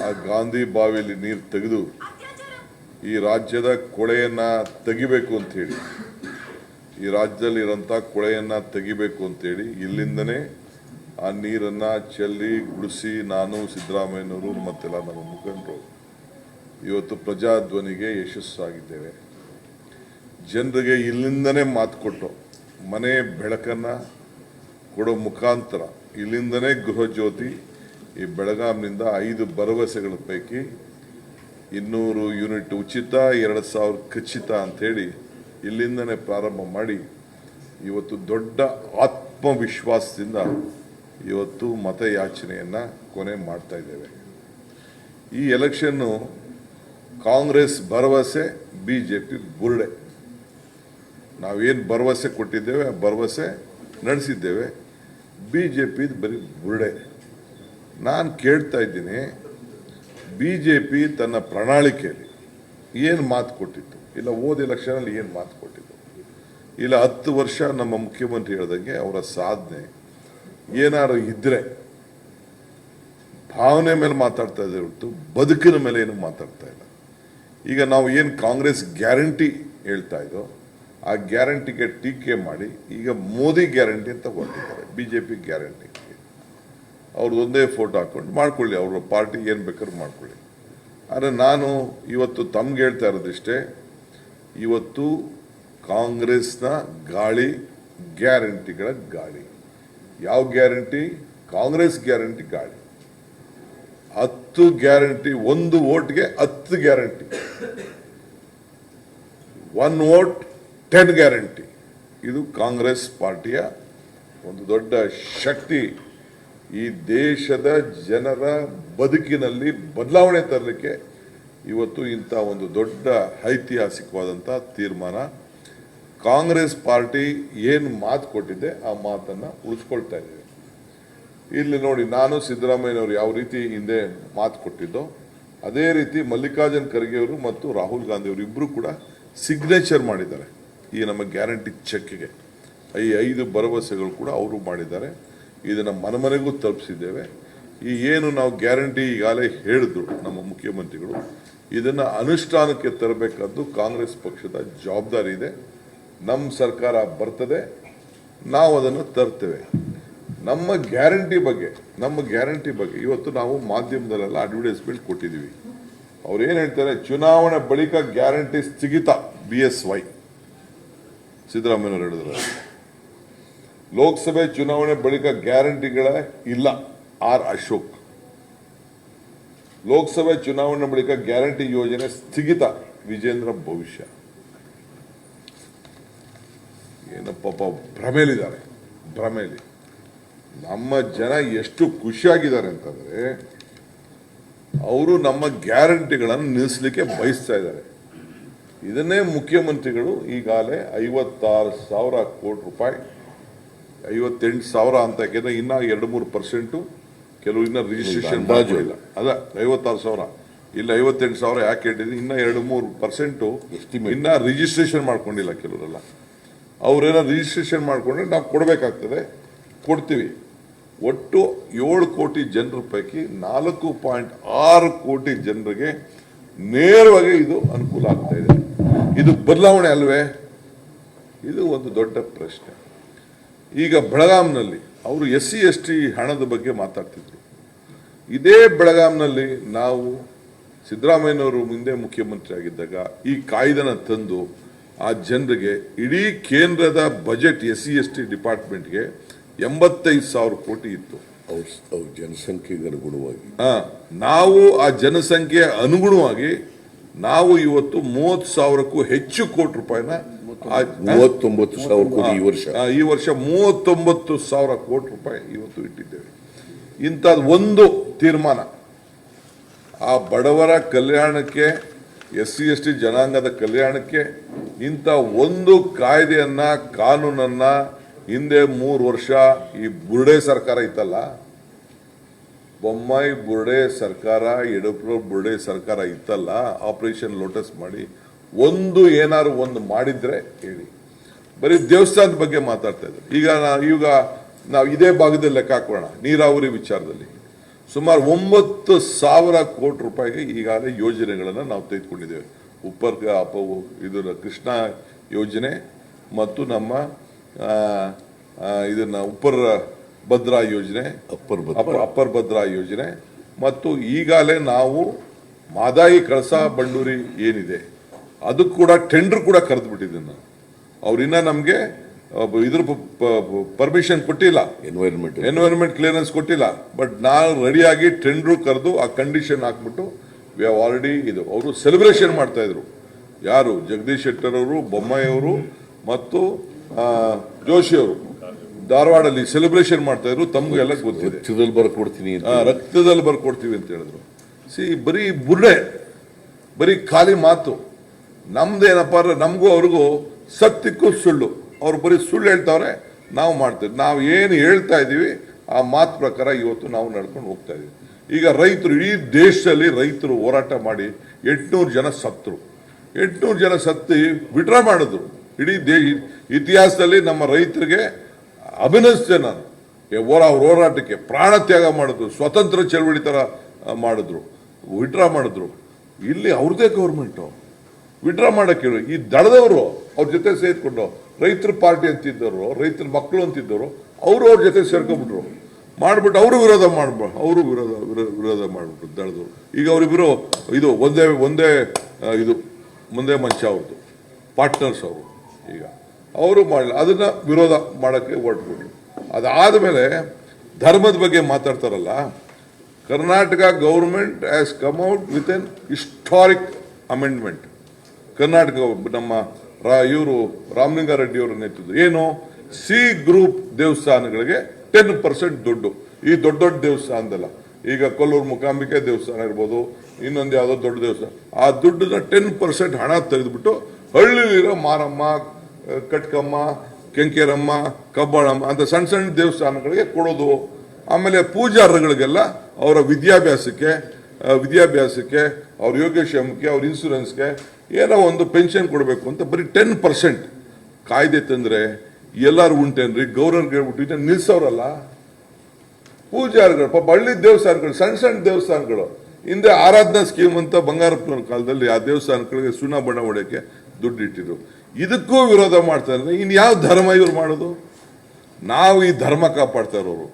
ಆ ಗಾಂಧಿ ಬಾವಿಯಲ್ಲಿ ನೀರು ತೆಗೆದು ಈ ರಾಜ್ಯದ ಕೊಳೆಯನ್ನು ತೆಗಿಬೇಕು ಅಂತೇಳಿ, ಈ ರಾಜ್ಯದಲ್ಲಿ ಇರೋಂಥ ಕೊಳೆಯನ್ನು ತೆಗಿಬೇಕು ಅಂತೇಳಿ ಇಲ್ಲಿಂದನೇ ಆ ನೀರನ್ನು ಚೆಲ್ಲಿ ಗುಡಿಸಿ ನಾನು, ಸಿದ್ದರಾಮಯ್ಯನವರು ಮತ್ತೆಲ್ಲ ನಮ್ಮ ಮುಖಂಡರು ಇವತ್ತು ಪ್ರಜಾಧ್ವನಿಗೆ ಯಶಸ್ಸಾಗಿದ್ದೇವೆ. ಜನರಿಗೆ ಇಲ್ಲಿಂದನೇ ಮಾತು ಕೊಟ್ಟು ಮನೆ ಬೆಳಕನ್ನು ಕೊಡೋ ಮುಖಾಂತರ ಇಲ್ಲಿಂದನೇ ಗೃಹ ಜ್ಯೋತಿ ಈ ಬೆಳಗಾಂನಿಂದ 5 ಭರವಸೆಗಳ ಪೈಕಿ 200 ಯೂನಿಟ್ ಉಚಿತ, 2000 ಖಚಿತ ಅಂಥೇಳಿ ಇಲ್ಲಿಂದನೇ ಪ್ರಾರಂಭ ಮಾಡಿ ಇವತ್ತು ದೊಡ್ಡ ಆತ್ಮವಿಶ್ವಾಸದಿಂದ ಇವತ್ತು ಮತಯಾಚನೆಯನ್ನು ಕೊನೆ ಮಾಡ್ತಾ ಇದ್ದೇವೆ. ಈ ಎಲೆಕ್ಷನ್ನು ಕಾಂಗ್ರೆಸ್ ಭರವಸೆ, BJP ಬುರುಡೆ. ನಾವೇನು ಭರವಸೆ ಕೊಟ್ಟಿದ್ದೇವೆ ಆ ಭರವಸೆ ನಡೆಸಿದ್ದೇವೆ. BJP ಬರೀ ಬುರುಡೆ. ನಾನು ಕೇಳ್ತಾ ಇದ್ದೀನಿ, BJP ತನ್ನ ಪ್ರಣಾಳಿಕೆಯಲ್ಲಿ ಏನು ಮಾತು ಕೊಟ್ಟಿತ್ತು, ಇಲ್ಲ ಹೋದ ಎಲೆಕ್ಷನಲ್ಲಿ ಏನು ಮಾತು ಕೊಟ್ಟಿತ್ತು, ಇಲ್ಲ 10 ವರ್ಷ ನಮ್ಮ ಮುಖ್ಯಮಂತ್ರಿ ಹೇಳ್ದಂಗೆ ಅವರ ಸಾಧನೆ ಏನಾದ್ರು ಇದ್ರೆ ಭಾವನೆ ಮೇಲೆ ಮಾತಾಡ್ತಾ ಇದ್ದಾರೆ ಹೊರತು ಬದುಕಿನ ಮೇಲೆ ಏನು ಮಾತಾಡ್ತಾ ಇಲ್ಲ. ಈಗ ನಾವು ಏನು ಕಾಂಗ್ರೆಸ್ ಗ್ಯಾರಂಟಿ ಹೇಳ್ತಾ ಇದ್ದೋ ಆ ಗ್ಯಾರಂಟಿಗೆ ಟೀಕೆ ಮಾಡಿ ಈಗ ಮೋದಿ ಗ್ಯಾರಂಟಿ ಅಂತ ಹೊರಟಿದ್ದಾರೆ. BJP ಗ್ಯಾರಂಟಿ ಅವ್ರದ್ದು ಒಂದೇ ಫೋಟೋ ಹಾಕೊಂಡು ಮಾಡ್ಕೊಳ್ಳಿ, ಅವ್ರ ಪಾರ್ಟಿ ಏನು ಬೇಕಾದ್ರೂ ಮಾಡ್ಕೊಳ್ಳಿ. ಆದರೆ ನಾನು ಇವತ್ತು ತಮ್ಗೆ ಹೇಳ್ತಾ ಇರೋದಿಷ್ಟೇ, ಇವತ್ತು ಕಾಂಗ್ರೆಸ್ನ ಗಾಳಿ ಗ್ಯಾರಂಟಿಗಳ ಗಾಳಿ. ಯಾವ ಗ್ಯಾರಂಟಿ? ಕಾಂಗ್ರೆಸ್ ಗ್ಯಾರಂಟಿ ಗಾಳಿ. 10 ಗ್ಯಾರಂಟಿ, 1 ವೋಟ್ಗೆ 10 ಗ್ಯಾರಂಟಿ, 1 ವೋಟ್ 10 ಗ್ಯಾರಂಟಿ. ಇದು ಕಾಂಗ್ರೆಸ್ ಪಾರ್ಟಿಯ ಒಂದು ದೊಡ್ಡ ಶಕ್ತಿ. ಈ ದೇಶದ ಜನರ ಬದುಕಿನಲ್ಲಿ ಬದಲಾವಣೆ ತರಲಿಕ್ಕೆ ಇವತ್ತು ಇಂಥ ಒಂದು ದೊಡ್ಡ ಐತಿಹಾಸಿಕವಾದಂಥ ತೀರ್ಮಾನ. ಕಾಂಗ್ರೆಸ್ ಪಾರ್ಟಿ ಏನು ಮಾತು ಕೊಟ್ಟಿದೆ ಆ ಮಾತನ್ನು ಉಳಿಸ್ಕೊಳ್ತಾ ಇದ್ದೇವೆ. ಇಲ್ಲಿ ನೋಡಿ, ನಾನು ಸಿದ್ದರಾಮಯ್ಯನವರು ಯಾವ ರೀತಿ ಹಿಂದೆ ಮಾತು ಕೊಟ್ಟಿದ್ದೋ ಅದೇ ರೀತಿ ಮಲ್ಲಿಕಾರ್ಜುನ್ ಖರ್ಗೆ ಅವರು ಮತ್ತು ರಾಹುಲ್ ಗಾಂಧಿ ಅವರು ಇಬ್ಬರು ಕೂಡ ಸಿಗ್ನೇಚರ್ ಮಾಡಿದ್ದಾರೆ ಈ ನಮ್ಮ ಗ್ಯಾರಂಟಿ ಚೆಕ್ಗೆ. ಈ 5 ಭರವಸೆಗಳು ಕೂಡ ಅವರು ಮಾಡಿದ್ದಾರೆ. ಇದನ್ನು ಮನೆಗೂ ತಲುಪಿಸಿದ್ದೇವೆ. ಈ ಏನು ನಾವು ಗ್ಯಾರಂಟಿ ಈಗಾಗಲೇ ಹೇಳಿದ್ರು ನಮ್ಮ ಮುಖ್ಯಮಂತ್ರಿಗಳು, ಇದನ್ನು ಅನುಷ್ಠಾನಕ್ಕೆ ತರಬೇಕಾದ್ದು ಕಾಂಗ್ರೆಸ್ ಪಕ್ಷದ ಜವಾಬ್ದಾರಿ ಇದೆ. ನಮ್ಮ ಸರ್ಕಾರ ಬರ್ತದೆ, ನಾವು ಅದನ್ನು ತರ್ತೇವೆ. ನಮ್ಮ ಗ್ಯಾರಂಟಿ ಬಗ್ಗೆ ಇವತ್ತು ನಾವು ಮಾಧ್ಯಮದಲ್ಲೆಲ್ಲ ಅಡ್ವರ್ಟೈಸ್ಮೆಂಟ್ ಕೊಟ್ಟಿದ್ದೀವಿ. ಅವ್ರು ಏನು ಹೇಳ್ತಾರೆ, ಚುನಾವಣೆ ಬಳಿಕ ಗ್ಯಾರಂಟಿ ಸ್ಥಗಿತ BSY ಸಿದ್ದರಾಮಯ್ಯನವರು ಹೇಳಿದ್ರು. ಲೋಕಸಭೆ ಚುನಾವಣೆ ಬಳಿಕ ಗ್ಯಾರಂಟಿಗಳ ಇಲ್ಲ R ಅಶೋಕ್. ಲೋಕಸಭೆ ಚುನಾವಣೆ ಬಳಿಕ ಗ್ಯಾರಂಟಿ ಯೋಜನೆ ಸ್ಥಗಿತ ವಿಜೇಂದ್ರ ಭವಿಷ್ಯ. ಏನಪ್ಪ ಭ್ರಮೇಲಿದ್ದಾರೆ. ಭ್ರಮೇಲಿ ನಮ್ಮ ಜನ ಎಷ್ಟು ಖುಷಿಯಾಗಿದ್ದಾರೆ ಅಂತಂದ್ರೆ, ಅವರು ನಮ್ಮ ಗ್ಯಾರಂಟಿಗಳನ್ನು ನಿಲ್ಲಿಸಲಿಕ್ಕೆ ಬಯಸ್ತಾ ಇದ್ದಾರೆ. ಇದನ್ನೇ ಮುಖ್ಯಮಂತ್ರಿಗಳು ಈಗಾಗಲೇ 56,000 ಕೋಟಿ ರೂಪಾಯಿ, 58,000 ಅಂತ, ಯಾಕೆಂದ್ರೆ ಇನ್ನ 2-3% ಕೆಲವು ಇನ್ನ ರಿಜಿಸ್ಟ್ರೇಷನ್ ಮಾಡಿಲ್ಲ. ಅದ 56,000 ಇಲ್ಲ 58,000 ಯಾಕೆ ಹೇಳಿದ್ವಿ, ಇನ್ನ 2-3% ಇನ್ನ ರಿಜಿಸ್ಟ್ರೇಷನ್ ಮಾಡ್ಕೊಂಡಿಲ್ಲ ಕೆಲವರೆಲ್ಲ. ಅವ್ರೇನೋ ರಿಜಿಸ್ಟ್ರೇಷನ್ ಮಾಡ್ಕೊಂಡ್ರೆ ನಾವು ಕೊಡಬೇಕಾಗ್ತದೆ, ಕೊಡ್ತೀವಿ. ಒಟ್ಟು 7 ಕೋಟಿ ಜನರ ಪೈಕಿ 4.6 ಕೋಟಿ ಜನರಿಗೆ ನೇರವಾಗಿ ಇದು ಅನುಕೂಲ ಆಗ್ತಾ ಇದೆ. ಇದು ಬದಲಾವಣೆ ಅಲ್ವೇ? ಇದು ಒಂದು ದೊಡ್ಡ ಪ್ರಶ್ನೆ. ಈಗ ಬೆಳಗಾಂನಲ್ಲಿ ಅವರು SC ST ಹಣದ ಬಗ್ಗೆ ಮಾತಾಡ್ತಿದ್ರು. ಇದೇ ಬೆಳಗಾಂನಲ್ಲಿ ನಾವು ಸಿದ್ದರಾಮಯ್ಯನವರು ಮುಂದೆ ಮುಖ್ಯಮಂತ್ರಿ ಆಗಿದ್ದಾಗ ಈ ಕಾಯ್ದೆನ ತಂದು ಆ ಜನರಿಗೆ ಇಡೀ ಕೇಂದ್ರದ ಬಜೆಟ್ SC/ST ಡಿಪಾರ್ಟ್ಮೆಂಟ್ಗೆ 85,000 ಕೋಟಿ ಇತ್ತು. ಅವ್ರ ಜನಸಂಖ್ಯೆಗೆ ಅನುಗುಣವಾಗಿ ನಾವು ಆ ಜನಸಂಖ್ಯೆ ಅನುಗುಣವಾಗಿ ನಾವು ಇವತ್ತು 30,000ಕ್ಕೂ ಹೆಚ್ಚು ಕೋಟಿ ರೂಪಾಯಿನ 39,000 ಕೋಟಿ ಈ ವರ್ಷ 39,000 ಕೋಟಿ ರೂಪಾಯಿ ಇವತ್ತು ಇಟ್ಟಿದ್ದೇವೆ. ಇಂಥದ್ದು ಒಂದು ತೀರ್ಮಾನ ಆ ಬಡವರ ಕಲ್ಯಾಣಕ್ಕೆ SC/ST ಜನಾಂಗದ ಕಲ್ಯಾಣಕ್ಕೆ ಇಂಥ ಒಂದು ಕಾಯ್ದೆಯನ್ನ ಕಾನೂನನ್ನ ಹಿಂದೆ 3 ವರ್ಷ ಈ ಬುರ್ಡೆ ಸರ್ಕಾರ ಇತ್ತಲ್ಲ, ಬೊಮ್ಮಾಯಿ ಬುರ್ಡೆ ಸರ್ಕಾರ, ಯಡಿಯೂರಪ್ಪ ಬುರ್ಡೆ ಸರ್ಕಾರ ಇತ್ತಲ್ಲ, ಆಪರೇಷನ್ ಲೋಟಸ್ ಮಾಡಿ ಏನಾದ್ರು ಒಂದು ಮಾಡಿದ್ರೆ ಹೇಳಿ. ಬರೀ ದೇವಸ್ಥಾನದ ಬಗ್ಗೆ ಮಾತಾಡ್ತಾ ಇದ್ರು. ಈಗ ನಾವು ಇದೇ ಭಾಗದಲ್ಲಿ ಲೆಕ್ಕ ಹಾಕೋಣ. ನೀರಾವರಿ ವಿಚಾರದಲ್ಲಿ ಸುಮಾರು 9,000 ಕೋಟಿ ರೂಪಾಯಿಗೆ ಈಗಾಗಲೇ ಯೋಜನೆಗಳನ್ನು ನಾವು ತೆಗೆದುಕೊಂಡಿದ್ದೇವೆ. ಇದರ ಕೃಷ್ಣ ಯೋಜನೆ ಮತ್ತು ನಮ್ಮ ಇದನ್ನ ಉಪ್ಪರ್ ಭದ್ರಾ ಯೋಜನೆ, ಅಪ್ಪರ್ ಭದ್ರಾ ಯೋಜನೆ ಮತ್ತು ಈಗಾಗಲೇ ನಾವು ಮಾದಾಯಿ ಕಳಸಾ ಬಂಡೂರಿ ಏನಿದೆ ಅದು ಕೂಡ ಟೆಂಡರ್ ಕೂಡ ಕರೆದು ಬಿಟ್ಟಿದ್ದೀನಿ ನಾನು. ಅವ್ರಿನ್ನ ನಮಗೆ ಇದ್ರ ಪರ್ಮಿಷನ್ ಕೊಟ್ಟಿಲ್ಲ, ಎನ್ವೈರನ್ಮೆಂಟ್ ಕ್ಲಿಯರೆನ್ಸ್ ಕೊಟ್ಟಿಲ್ಲ. ಬಟ್ ನಾವು ರೆಡಿಯಾಗಿ ಟೆಂಡರ್ ಕರೆದು ಆ ಕಂಡೀಷನ್ ಹಾಕ್ಬಿಟ್ಟು ವಿ ಹ್ಯಾವ್ ಆಲ್ರೆಡಿ ಇದು ಅವರು ಸೆಲೆಬ್ರೇಷನ್ ಮಾಡ್ತಾ ಇದ್ರು. ಯಾರು? ಜಗದೀಶ್ ಶೆಟ್ಟರ್ ಅವರು, ಬೊಮ್ಮಾಯಿ ಅವರು ಮತ್ತು ಜೋಶಿ ಅವರು ಧಾರವಾಡಲ್ಲಿ ಸೆಲೆಬ್ರೇಷನ್ ಮಾಡ್ತಾ ಇದ್ರು. ತಮಗೆಲ್ಲ ಗೊತ್ತಿದೆ. ರಕ್ತದಲ್ಲಿ ಬರ್ಕೊಡ್ತೀವಿ ಅಂತ ಹೇಳಿದ್ರು. ಬರೀ ಬುರ್ಡೆ, ಬರೀ ಖಾಲಿ ಮಾತು. ನಮ್ದೇನಪ್ಪ ಅಂದ್ರೆ ನಮಗೂ ಅವ್ರಿಗೂ ಸತ್ಯಕ್ಕೂ ಸುಳ್ಳು. ಅವ್ರು ಬರೀ ಸುಳ್ಳು ಹೇಳ್ತಾವ್ರೆ, ನಾವು ಮಾಡ್ತೇವೆ. ನಾವು ಏನು ಹೇಳ್ತಾ ಇದ್ದೀವಿ ಆ ಮಾತು ಪ್ರಕಾರ ಇವತ್ತು ನಾವು ನಡ್ಕೊಂಡು ಹೋಗ್ತಾ ಇದೀವಿ. ಈಗ ರೈತರು, ಇಡೀ ದೇಶದಲ್ಲಿ ರೈತರು ಹೋರಾಟ ಮಾಡಿ 800 ಜನ ಸತ್ತರು. 800 ಜನ ಸತ್ತಿ ವಿಡ್ರಾ ಮಾಡಿದ್ರು. ಇಡೀ ಇತಿಹಾಸದಲ್ಲಿ ನಮ್ಮ ರೈತರಿಗೆ ಅಭಿನಯಿಸ್ತೇನೆ ನಾನು. ಅವ್ರ ಹೋರಾಟಕ್ಕೆ ಪ್ರಾಣ ತ್ಯಾಗ ಮಾಡಿದ್ರು, ಸ್ವತಂತ್ರ ಚಳವಳಿ ತರ ಮಾಡಿದ್ರು, ವಿಡ್ರಾ ಮಾಡಿದ್ರು. ಇಲ್ಲಿ ಅವ್ರದೇ ಗೌರ್ಮೆಂಟು ವಿಡ್ರಾ ಮಾಡಕ್ಕೆ ಈ ದಳದವರು ಅವ್ರ ಜೊತೆ ಸೇರ್ಕೊಂಡು ರೈತರ ಪಾರ್ಟಿ ಅಂತಿದ್ದವರು, ರೈತರ ಮಕ್ಕಳು ಅಂತಿದ್ದವರು, ಅವ್ರ ಜೊತೆ ಸೇರ್ಕೊಂಡ್ಬಿಟ್ರು. ಮಾಡ್ಬಿಟ್ಟು ಅವರು ವಿರೋಧ ಮಾಡ್ಬಿಟ್ರು ದಳದವರು. ಈಗ ಅವರಿಬ್ಬರು ಇದು ಒಂದೇ ಇದು ಮುಂದೆ ಮಂಚ ಅವ್ರದ್ದು ಪಾರ್ಟ್ನರ್ಸ್ ಅವರು. ಈಗ ಅವರು ಮಾಡಲಿಲ್ಲ, ಅದನ್ನ ವಿರೋಧ ಮಾಡೋಕ್ಕೆ ಹೊರಟ್ಬಿಟ್ರು. ಅದಾದಮೇಲೆ ಧರ್ಮದ ಬಗ್ಗೆ ಮಾತಾಡ್ತಾರಲ್ಲ, Karnataka government has come out with an historic amendment. Karnataka ನಮ್ಮ ಇವರು ರಾಮಲಿಂಗಾರೆಡ್ಡಿ ಅವರ ನೇತೃತ್ವ ಏನು, C ಗ್ರೂಪ್ ದೇವಸ್ಥಾನಗಳಿಗೆ 10% ದುಡ್ಡು. ಈ ದೊಡ್ಡ ದೊಡ್ಡ ದೇವಸ್ಥಾನದಲ್ಲ, ಈಗ ಕೊಲ್ಲೂರು ಮೂಕಾಂಬಿಕೆ ದೇವಸ್ಥಾನ ಇರ್ಬೋದು, ಇನ್ನೊಂದು ಯಾವುದೋ ದೊಡ್ಡ ದೇವಸ್ಥಾನ, ಆ ದುಡ್ಡನ್ನ 10% ಹಣ ತೆಗೆದುಬಿಟ್ಟು ಹಳ್ಳಿಲಿರೋ ಮಾರಮ್ಮ, ಕಟ್ಕಮ್ಮ, ಕೆಂಕೇರಮ್ಮ, ಕಬ್ಬಾಳಮ್ಮ ಅಂತ ಸಣ್ಣ ಸಣ್ಣ ದೇವಸ್ಥಾನಗಳಿಗೆ ಕೊಡೋದು. ಆಮೇಲೆ ಪೂಜಾರಗಳಿಗೆಲ್ಲ ಅವರ ವಿದ್ಯಾಭ್ಯಾಸಕ್ಕೆ ಅವ್ರ ಯೋಗಕ್ಷೇಮಕ್ಕೆ, ಅವ್ರ ಇನ್ಸೂರೆನ್ಸ್ಗೆ ಏನೋ ಒಂದು ಪೆನ್ಷನ್ ಕೊಡಬೇಕು ಅಂತ ಬರೀ 10% ಕಾಯ್ದೆ ತಂದ್ರೆ ಎಲ್ಲಾರು ಉಂಟೇನ್ರಿ? ಗೌರ್ನರ್ಗೆ ಹೇಳ್ಬಿಟ್ಟು ನಿಲ್ಸವ್ರಲ್ಲ ಪೂಜಾರಿಗಳು. ಪಾಪ ಹಳ್ಳಿ ದೇವಸ್ಥಾನಗಳು, ಸಣ್ಣ ಸಣ್ಣ ದೇವಸ್ಥಾನಗಳು, ಹಿಂದೆ ಆರಾಧನಾ ಸ್ಕೀಮ್ ಅಂತ ಬಂಗಾರಪ್ಪನ ಕಾಲದಲ್ಲಿ ಆ ದೇವಸ್ಥಾನಗಳಿಗೆ ಸುಣ್ಣ ಬಣ್ಣ ಹೊಡೆಯಕ್ಕೆ ದುಡ್ಡು ಇಟ್ಟಿದ್ರು. ಇದಕ್ಕೂ ವಿರೋಧ ಮಾಡ್ತಾ ಇದ್ದಾರೆ. ಇನ್ ಯಾವ ಧರ್ಮ ಇವ್ರು ಮಾಡೋದು? ನಾವು ಈ ಧರ್ಮ ಕಾಪಾಡ್ತಾ ಇರೋರು.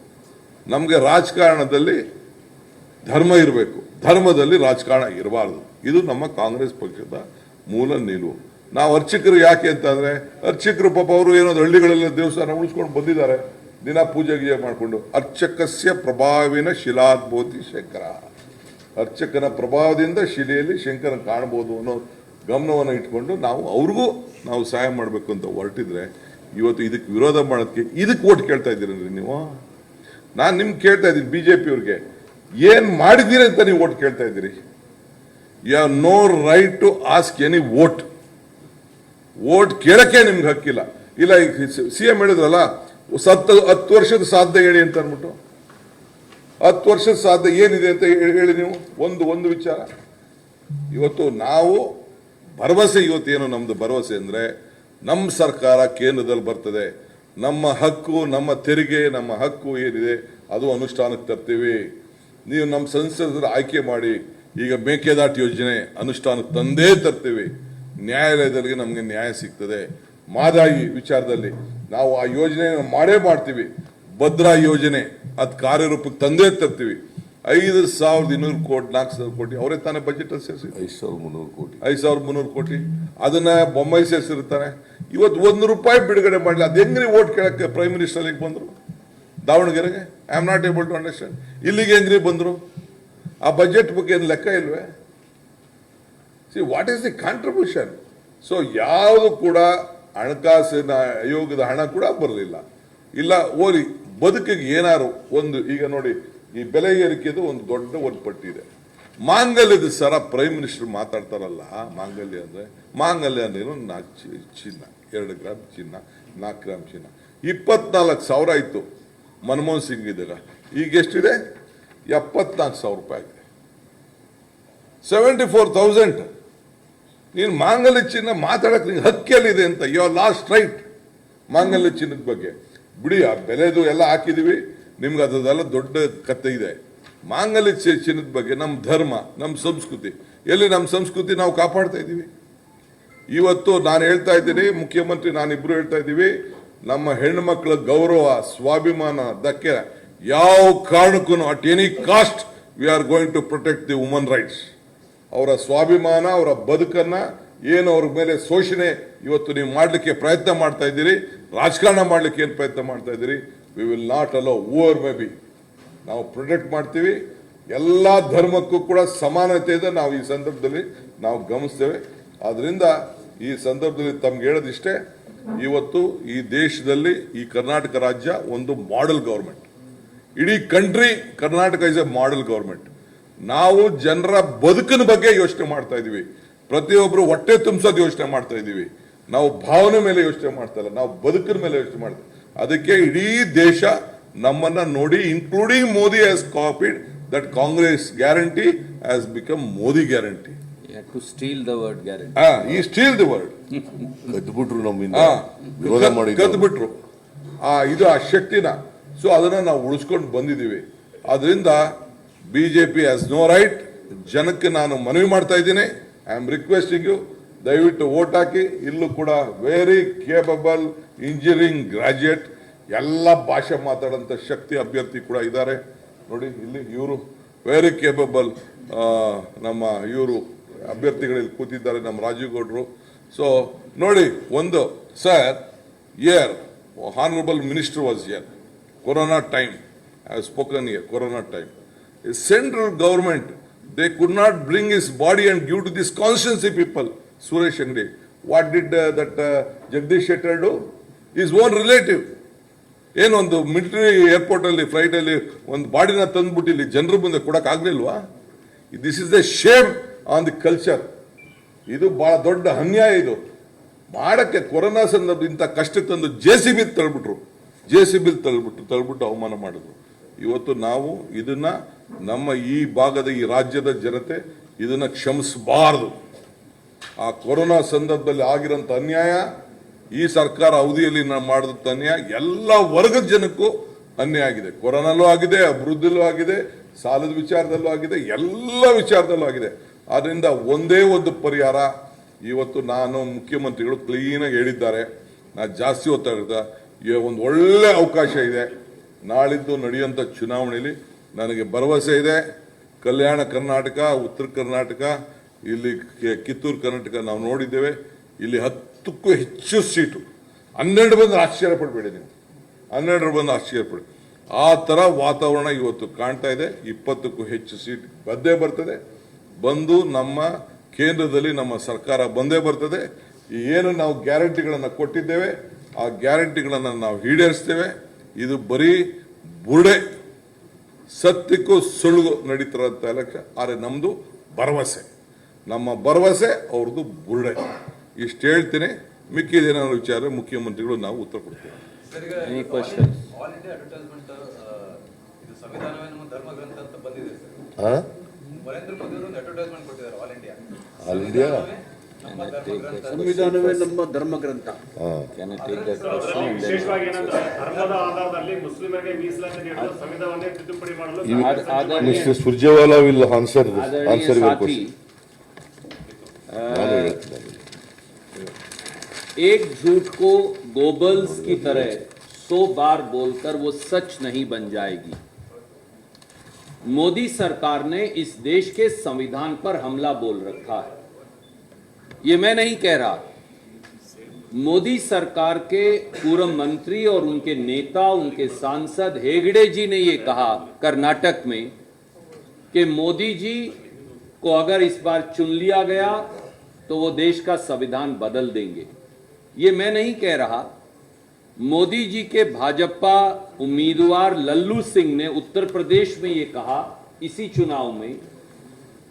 ನಮ್ಗೆ ರಾಜಕಾರಣದಲ್ಲಿ ಧರ್ಮ ಇರಬೇಕು, ಧರ್ಮದಲ್ಲಿ ರಾಜಕಾರಣ ಇರಬಾರ್ದು. ಇದು ನಮ್ಮ ಕಾಂಗ್ರೆಸ್ ಪಕ್ಷದ ಮೂಲ ನಿಲುವು. ನಾವು ಅರ್ಚಕರು ಯಾಕೆ ಅಂತಂದ್ರೆ, ಅರ್ಚಕರು ಪಾಪ ಅವರು ಏನೋ ಹಳ್ಳಿಗಳೆಲ್ಲ ದೇವಸ್ಥಾನ ಉಳಿಸ್ಕೊಂಡು ಬಂದಿದ್ದಾರೆ, ದಿನ ಪೂಜೆ ಗೀಜೆ ಮಾಡಿಕೊಂಡು. ಅರ್ಚಕಸ್ಯ ಪ್ರಭಾವಿನ ಶಿಲಾದ್ಭೂತಿ ಶಂಕರ, ಅರ್ಚಕನ ಪ್ರಭಾವದಿಂದ ಶಿಲೆಯಲ್ಲಿ ಶಂಕರ ಕಾಣಬಹುದು ಅನ್ನೋ ಗಮನವನ್ನು ಇಟ್ಕೊಂಡು ನಾವು ಅವ್ರಿಗೂ ನಾವು ಸಹಾಯ ಮಾಡಬೇಕು ಅಂತ ಹೊರಟಿದ್ರೆ, ಇವತ್ತು ಇದಕ್ಕೆ ವಿರೋಧ ಮಾಡೋದಕ್ಕೆ ಇದಕ್ಕೆ ಓಟ್ ಕೇಳ್ತಾ ಇದ್ದೀರಲ್ರಿ ನೀವು. ನಾನು ನಿಮ್ಗೆ ಕೇಳ್ತಾ ಇದ್ದೀನಿ, BJP ಅವ್ರಿಗೆ ಏನ್ ಮಾಡಿದ್ದೀರಿ ಅಂತ ನೀವು ಓಟ್ ಕೇಳ್ತಾ ಇದ್ದೀರಿ. You have no right to ask any vote ಕೇಳಕ್ಕೆ ನಿಮ್ಗೆ ಹಕ್ಕಿಲ್ಲ. ಇಲ್ಲ, CM ಹೇಳಿದ್ರಲ್ಲ 10 ವರ್ಷದ ಸಾಧ್ಯ ಹೇಳಿ ಅಂತ ಅಂದ್ಬಿಟ್ಟು, 10 ವರ್ಷದ ಸಾಧ್ಯ ಏನಿದೆ ಅಂತ ಹೇಳಿ ನೀವು. ಒಂದು ವಿಚಾರ, ಇವತ್ತು ನಾವು ಭರವಸೆ, ಇವತ್ತೇನು ನಮ್ದು ಭರವಸೆ ಅಂದ್ರೆ, ನಮ್ಮ ಸರ್ಕಾರ ಕೇಂದ್ರದಲ್ಲಿ ಬರ್ತದೆ, ನಮ್ಮ ಹಕ್ಕು, ನಮ್ಮ ತೆರಿಗೆ, ನಮ್ಮ ಹಕ್ಕು ಏನಿದೆ ಅದು ಅನುಷ್ಠಾನಕ್ಕೆ ತರ್ತೀವಿ. ನೀವು ನಮ್ಮ ಸಂಸದರ ಆಯ್ಕೆ ಮಾಡಿ, ಈಗ ಮೇಕೆದಾಟು ಯೋಜನೆ ಅನುಷ್ಠಾನಕ್ಕೆ ತಂದೇ ತರ್ತೀವಿ. ನ್ಯಾಯಾಲಯದಲ್ಲಿ ನಮಗೆ ನ್ಯಾಯ ಸಿಗ್ತದೆ. ಮಾದಾಯಿ ವಿಚಾರದಲ್ಲಿ ನಾವು ಆ ಯೋಜನೆ ಮಾಡೇ ಮಾಡ್ತೀವಿ. ಭದ್ರಾ ಯೋಜನೆ ಅದು ಕಾರ್ಯರೂಪಕ್ಕೆ ತಂದೇ ತರ್ತೀವಿ. 5,200 ಕೋಟಿ 4,000 ಕೋಟಿ ಅವರೇ ತಾನೇ ಬಜೆಟ್ ಅಲ್ಲಿ ಸೇರಿಸಿ 5,300 ಕೋಟಿ 5,300 ಕೋಟಿ ಅದನ್ನ ಬೊಮ್ಮಾಯಿ ಸೇರಿಸಿರ್ತಾನೆ. ಇವತ್ತು ₹1 ಬಿಡುಗಡೆ ಮಾಡಲಿ, ಅದು ಹೆಂಗ್ರಿ ಓಟ್ ಕೇಳಕ್ಕೆ ಪ್ರೈಮ್ ಮಿನಿಸ್ಟರ್ ಅಲ್ಲಿಗೆ ಬಂದ್ರು ದಾವಣಗೆರೆಗೆ? I am not able to understand. ಇಲ್ಲಿಗೆ ಹೆಂಗ್ರಿ ಬಂದ್ರು? ಆ ಬಜೆಟ್ ಬಗ್ಗೆ ಏನು ಲೆಕ್ಕ ಇಲ್ವೇ? See what is the contribution? So ಯಾವುದು ಕೂಡ ಹಣಕಾಸಿನ ಆಯೋಗದ ಹಣ ಕೂಡ ಬರಲಿಲ್ಲ. ಇಲ್ಲ ಓಲಿ ಬದುಕಿಗೆ ಏನಾರು ಒಂದು, ಈಗ ನೋಡಿ ಈ ಬೆಲೆ ಏರಿಕೆದು ಒಂದು ದೊಡ್ಡ ಒಂದು ಪಟ್ಟಿ ಇದೆ. ಮಾಂಗಲ್ಯದ ಸರ ಪ್ರೈಮ್ ಮಿನಿಸ್ಟರ್ ಮಾತಾಡ್ತಾರಲ್ಲ, ಮಾಂಗಲ್ಯ ಅಂದ್ರೆ ಏನು? 4 ಚಿನ್ನ, 2 ಗ್ರಾಮ್ ಚಿನ್ನ, 4 ಗ್ರಾಮ್ ಚಿನ್ನ, 24,000 ಆಯ್ತು ಮನಮೋಹನ್ ಸಿಂಗ್ ಇದ್ದಾಗ. ಈಗ ಎಷ್ಟಿದೆ? 74,000 ರೂಪಾಯಿ ಆಗಿದೆ. 74,000. ನೀನು ಮಾಂಗಲ್ಯ ಚಿನ್ನ ಮಾತಾಡಕ್ಕೆ ನಿಂಗೆ ಹಕ್ಕಿಯಲ್ಲಿದೆ ಅಂತ, ಯು ಆರ್ ಲಾಸ್ಟ್ ರೈಟ್. ಮಾಂಗಲ್ಯ ಚಿನ್ನದ ಬಗ್ಗೆ ಬಿಡಿ, ಆ ಬೆಲೆದು ಎಲ್ಲ ಹಾಕಿದೀವಿ, ನಿಮ್ಗೆ ಅದೆಲ್ಲ ದೊಡ್ಡ ಕಥೆ ಇದೆ. ಮಾಂಗಲ್ಯ ಚಿನ್ನದ ಬಗ್ಗೆ ನಮ್ಮ ಧರ್ಮ, ನಮ್ಮ ಸಂಸ್ಕೃತಿ, ಎಲ್ಲಿ ನಮ್ಮ ಸಂಸ್ಕೃತಿ ನಾವು ಕಾಪಾಡ್ತಾ ಇದ್ದೀವಿ. ಇವತ್ತು ನಾನು ಹೇಳ್ತಾ ಇದ್ದೀನಿ, ಮುಖ್ಯಮಂತ್ರಿ ನಾನಿಬ್ರು ಹೇಳ್ತಾ ಇದ್ದೀವಿ, ನಮ್ಮ ಹೆಣ್ಣು ಮಕ್ಕಳ ಗೌರವ ಸ್ವಾಭಿಮಾನ ಧಕ್ಕೆ ಯಾವ ಕಾರಣಕ್ಕೂ at any cost we are going to protect the woman rights. ಅವರ ಸ್ವಾಭಿಮಾನ, ಅವರ ಬದುಕನ್ನ ಏನು ಅವ್ರ ಮೇಲೆ ಶೋಷಣೆ ಇವತ್ತು ನೀವು ಮಾಡಲಿಕ್ಕೆ ಪ್ರಯತ್ನ ಮಾಡ್ತಾ ಇದ್ದೀರಿ, ರಾಜಕಾರಣ ಮಾಡಲಿಕ್ಕೆ ಏನು ಪ್ರಯತ್ನ ಮಾಡ್ತಾ ಇದ್ದೀರಿ, we will not allow over may be. ನಾವು ಪ್ರೊಟೆಕ್ಟ್ ಮಾಡ್ತೀವಿ. ಎಲ್ಲ ಧರ್ಮಕ್ಕೂ ಕೂಡ ಸಮಾನತೆ ಇದೆ, ನಾವು ಈ ಸಂದರ್ಭದಲ್ಲಿ ನಾವು ಗಮನಿಸ್ತೇವೆ. ಆದ್ರಿಂದ ಈ ಸಂದರ್ಭದಲ್ಲಿ ತಮ್ಗೆ ಹೇಳೋದಿಷ್ಟೇ, ಇವತ್ತು ಈ ದೇಶದಲ್ಲಿ ಈ ಕರ್ನಾಟಕ ರಾಜ್ಯ ಒಂದು ಮಾಡೆಲ್ ಗವರ್ಮೆಂಟ್. ಇಡೀ country Karnataka is A model government. ನಾವು ಜನರ ಬದುಕಿನ ಬಗ್ಗೆ ಯೋಚನೆ ಮಾಡ್ತಾ ಇದೀವಿ. ಪ್ರತಿಯೊಬ್ಬರು ಹೊಟ್ಟೆ ತುಂಬಿಸೋದು ಯೋಚನೆ ಮಾಡ್ತಾ ಇದೀವಿ. ನಾವು ಭಾವನೆ ಮೇಲೆ ಯೋಚನೆ ಮಾಡ್ತಾ ಇಲ್ಲ, ನಾವು ಬದುಕಿನ ಮೇಲೆ ಯೋಚನೆ ಮಾಡ್ತೀವಿ. ಅದಕ್ಕೆ ಇಡೀ ದೇಶ ನಮ್ಮನ್ನ ನೋಡಿ, including Modi has copied that Congress guarantee has become Modi guarantee. To steal the word guarantee. ಈ ಸ್ಟೀಲ್ ದಿ ವರ್ಡ್ ಕದ್ಬಿಟ್ರು, ನಮ್ಮಿಂದ ವಿರೋಧ ಮಾಡಿದ್ರು, ಕದ್ಬಿಟ್ರು ಇದು ಆ ಶಕ್ತಿನ. ಸೊ ಅದನ್ನ ನಾವು ಉಳಿಸ್ಕೊಂಡು ಬಂದಿದ್ದೀವಿ. ಅದರಿಂದ ಬಿಜೆಪಿ ಹ್ಯಾಸ್ ನೋ ರೈಟ್. ಜನಕ್ಕೆ ನಾನು ಮನವಿ ಮಾಡ್ತಾ ಇದ್ದೀನಿ, ಐ ಆಮ್ ರಿಕ್ವೆಸ್ಟಿಂಗ್ ಯು, ದಯವಿಟ್ಟು ವೋಟ್ ಹಾಕಿ. ಇಲ್ಲೂ ಕೂಡ ವೆರಿ ಕೇಪಬಲ್ ಇಂಜಿನಿಯರಿಂಗ್ ಗ್ರಾಜ್ಯುಯೇಟ್, ಎಲ್ಲ ಭಾಷೆ ಮಾತಾಡೋಂಥ ಶಕ್ತಿ ಅಭ್ಯರ್ಥಿ ಕೂಡ ಇದ್ದಾರೆ. ನೋಡಿ ಇಲ್ಲಿ ಇವರು ವೆರಿ ಕೇಪಬಲ್ ನಮ್ಮ ಇವರು ಅಭ್ಯರ್ಥಿಗಳಲ್ಲಿ ಕೂತಿದ್ದಾರೆ, ನಮ್ಮ ರಾಜೀವ್ ಗೌಡ್ರು. ಸೊ ನೋಡಿ, ಒಂದು sir year honourable minister was year, corona time, I have spoken year, corona time. Central government, they could not bring his body and give to this constituency people. Suresh Angadi, what did that Jagdish Shetty do? His own relative. ಏನು ಒಂದು military airport ಅಲ್ಲಿ flight ಅಲ್ಲಿ ಒಂದು ಬಾಡಿನ ತಂದ್ಬಿಟ್ಟು ಇಲ್ಲಿ ಜನರ ಮುಂದೆ ಕೊಡಕ್ ಆಗ್ಲಿಲ್ವಾ? This is the shame on the culture. ಇದು ಬಹಳ ದೊಡ್ಡ ಅನ್ಯಾಯ. ಇದು ಮಾಡಕ್ಕೆ ಕೊರೋನಾ ಸಂದರ್ಭ ಇಂಥ ಕಷ್ಟ ತಂದು JCB ತಳ್ಬಿಟ್ಟು ಅವಮಾನ ಮಾಡಿದ್ರು. ಇವತ್ತು ನಾವು ಇದನ್ನ ನಮ್ಮ ಈ ಭಾಗದ ಈ ರಾಜ್ಯದ ಜನತೆ ಇದನ್ನ ಕ್ಷಮಿಸಬಾರದು. ಆ ಕೊರೋನಾ ಸಂದರ್ಭದಲ್ಲಿ ಆಗಿರೋಂಥ ಅನ್ಯಾಯ, ಈ ಸರ್ಕಾರ ಅವಧಿಯಲ್ಲಿ ನಾವು ಮಾಡಿದಂಥ ಅನ್ಯಾಯ ಎಲ್ಲ ವರ್ಗದ ಜನಕ್ಕೂ ಅನ್ಯಾಯ ಆಗಿದೆ. ಕೊರೋನಾಲೂ ಆಗಿದೆ, ಅಭಿವೃದ್ಧಿಲೂ ಆಗಿದೆ, ಸಾಲದ ವಿಚಾರದಲ್ಲೂ ಆಗಿದೆ, ಎಲ್ಲ ವಿಚಾರದಲ್ಲೂ ಆಗಿದೆ. ಆದ್ರಿಂದ ಒಂದೇ ಒಂದು ಪರಿಹಾರ, ಇವತ್ತು ನಾನು ಮುಖ್ಯಮಂತ್ರಿಗಳು ಕ್ಲೀನಾಗಿ ಹೇಳಿದ್ದಾರೆ, ನಾನು ಜಾಸ್ತಿ ಹೊತ್ತಾಗಿದ್ದ ಒಂದು ಒಳ್ಳೆ ಅವಕಾಶ ಇದೆ. ನಾಳಿದ್ದು ನಡೆಯುವಂಥ ಚುನಾವಣೆಯಲ್ಲಿ ನನಗೆ ಭರವಸೆ ಇದೆ. ಕಲ್ಯಾಣ ಕರ್ನಾಟಕ, ಉತ್ತರ ಕರ್ನಾಟಕ, ಇಲ್ಲಿ ಕಿತ್ತೂರು ಕರ್ನಾಟಕ ನಾವು ನೋಡಿದ್ದೇವೆ. ಇಲ್ಲಿ 10ಕ್ಕೂ ಹೆಚ್ಚು ಸೀಟು, 12 ಬಂದು ಆಶ್ಚರ್ಯ ಪಡಬೇಡಿ ನೀವು, 12 ಬಂದು ಆಶ್ಚರ್ಯ ಪಡಿ. ಆ ಥರ ವಾತಾವರಣ ಇವತ್ತು ಕಾಣ್ತಾ ಇದೆ. 20ಕ್ಕೂ ಹೆಚ್ಚು ಸೀಟ್ ಬಂದೇ ಬರ್ತದೆ. ಬಂದು ನಮ್ಮ ಕೇಂದ್ರದಲ್ಲಿ ನಮ್ಮ ಸರ್ಕಾರ ಬಂದೇ ಬರ್ತದೆ. ಏನು ನಾವು ಗ್ಯಾರಂಟಿಗಳನ್ನು ಕೊಟ್ಟಿದ್ದೇವೆ, ಆ ಗ್ಯಾರಂಟಿಗಳನ್ನು ನಾವು ಈಡೇರಿಸ್ತೇವೆ. ಇದು ಬರೀ ಬುರುಡೆ, ಸತ್ಯಕ್ಕೂ ಸುಳ್ಳು ನಡೀತಿರೋಂಥ ಎಲೆಕ್ಷನ್. ಆದರೆ ನಮ್ಮದು ಭರವಸೆ, ನಮ್ಮ ಭರವಸೆ, ಅವ್ರದ್ದು ಬುರುಡೆ. ಇಷ್ಟು ಹೇಳ್ತೀನಿ. ಮಿಕ್ಕಿದೇನೋ ವಿಚಾರ ಮುಖ್ಯಮಂತ್ರಿಗಳು ನಾವು ಉತ್ತರ ಕೊಡ್ತೇವೆ. Any questions? All India advertisement ಇದು ಸಂವಿಧಾನವೇ ನಮ್ಮ ಧರ್ಮ ಗ್ರಂಥ ಅಂತ ಬಂದಿದೆ ಸರ್. ನರೇಂದ್ರ ಮೋದಿ ಅವರು ಒಂದು ಅಡ್ವರ್ಟೈಸ್ಮೆಂಟ್ ಕೊಟ್ಟಿದ್ದಾರೆ ಆಲ್ ಇಂಡಿಯಾ. ಆಲ್ ಇಂಡಿಯಾ ಸಂವಿಧಾನವೇ ನಮ್ಮ ಧರ್ಮ ಗ್ರಂಥ. Can I take that question? And then- ವಿಶೇಷವಾಗಿ ಏನಂದ್ರೆ ಧರ್ಮದ ಆಧಾರದಲ್ಲಿ ಮುಸ್ಲಿಮರಿಗೆ ಮೀಸಲಾತಿ ನೀಡಲು ಸಂವಿಧಾನವನ್ನೇ ತಿದ್ದುಪಡಿ ಮಾಡಲು ಆದರಣೀಯ- ಮಿಸ್ಟರ್ ಸುರ್ಜೇವಾಲಾ ವಿಲ್ ಆನ್ಸರ್ आदरणीय ಯುವರ್ साथी, ಕ್ವೆಶ್ಚನ್. ನಾನು ಹೇಳ್ತೀನಿ. एक झूठ को गोबल्स की तरह 100 बार बोलकर वो सच नहीं बन जाएगी. मोदी सरकार ने इस देश के संविधान पर हमला बोल रखा है। ये मैं नहीं कह रहा, मोदी सरकार के पूर्व मंत्री और उनके नेता, उनके सांसद हेगड़े जी ने ये कहा कर्नाटक में कि मोदी जी को अगर इस बार चुन लिया गया तो वो देश का संविधान बदल देंगे। ये मैं नहीं कह रहा, मोदी जी के भाजपा उम्मीदवार लल्लू सिंह ने उत्तर प्रदेश में ये कहा इसी चुनाव में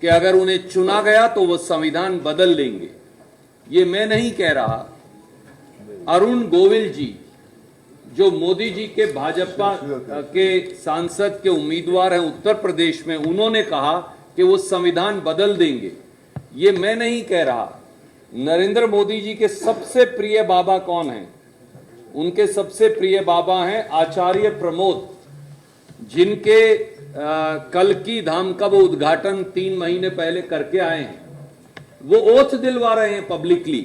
कि अगर उन्हें चुना गया तो वो संविधान बदल देंगे। ये मैं नहीं कह रहा, अरुण गोविल जी जो मोदी जी के भाजपा के सांसद के उम्मीदवार हैं उत्तर प्रदेश में, उन्होंने कहा कि वो संविधान बदल देंगे। ये मैं नहीं कह रहा। नरेंद्र मोदी जी के सबसे प्रिय बाबा कौन हैं? उनके सबसे प्रिय बाबा हैं आचार्य प्रमोद, जिनके कल्की धाम का वो उद्घाटन 3 महीने पहले करके आए हैं। वो ओथ दिलवा रहे हैं पब्लिकली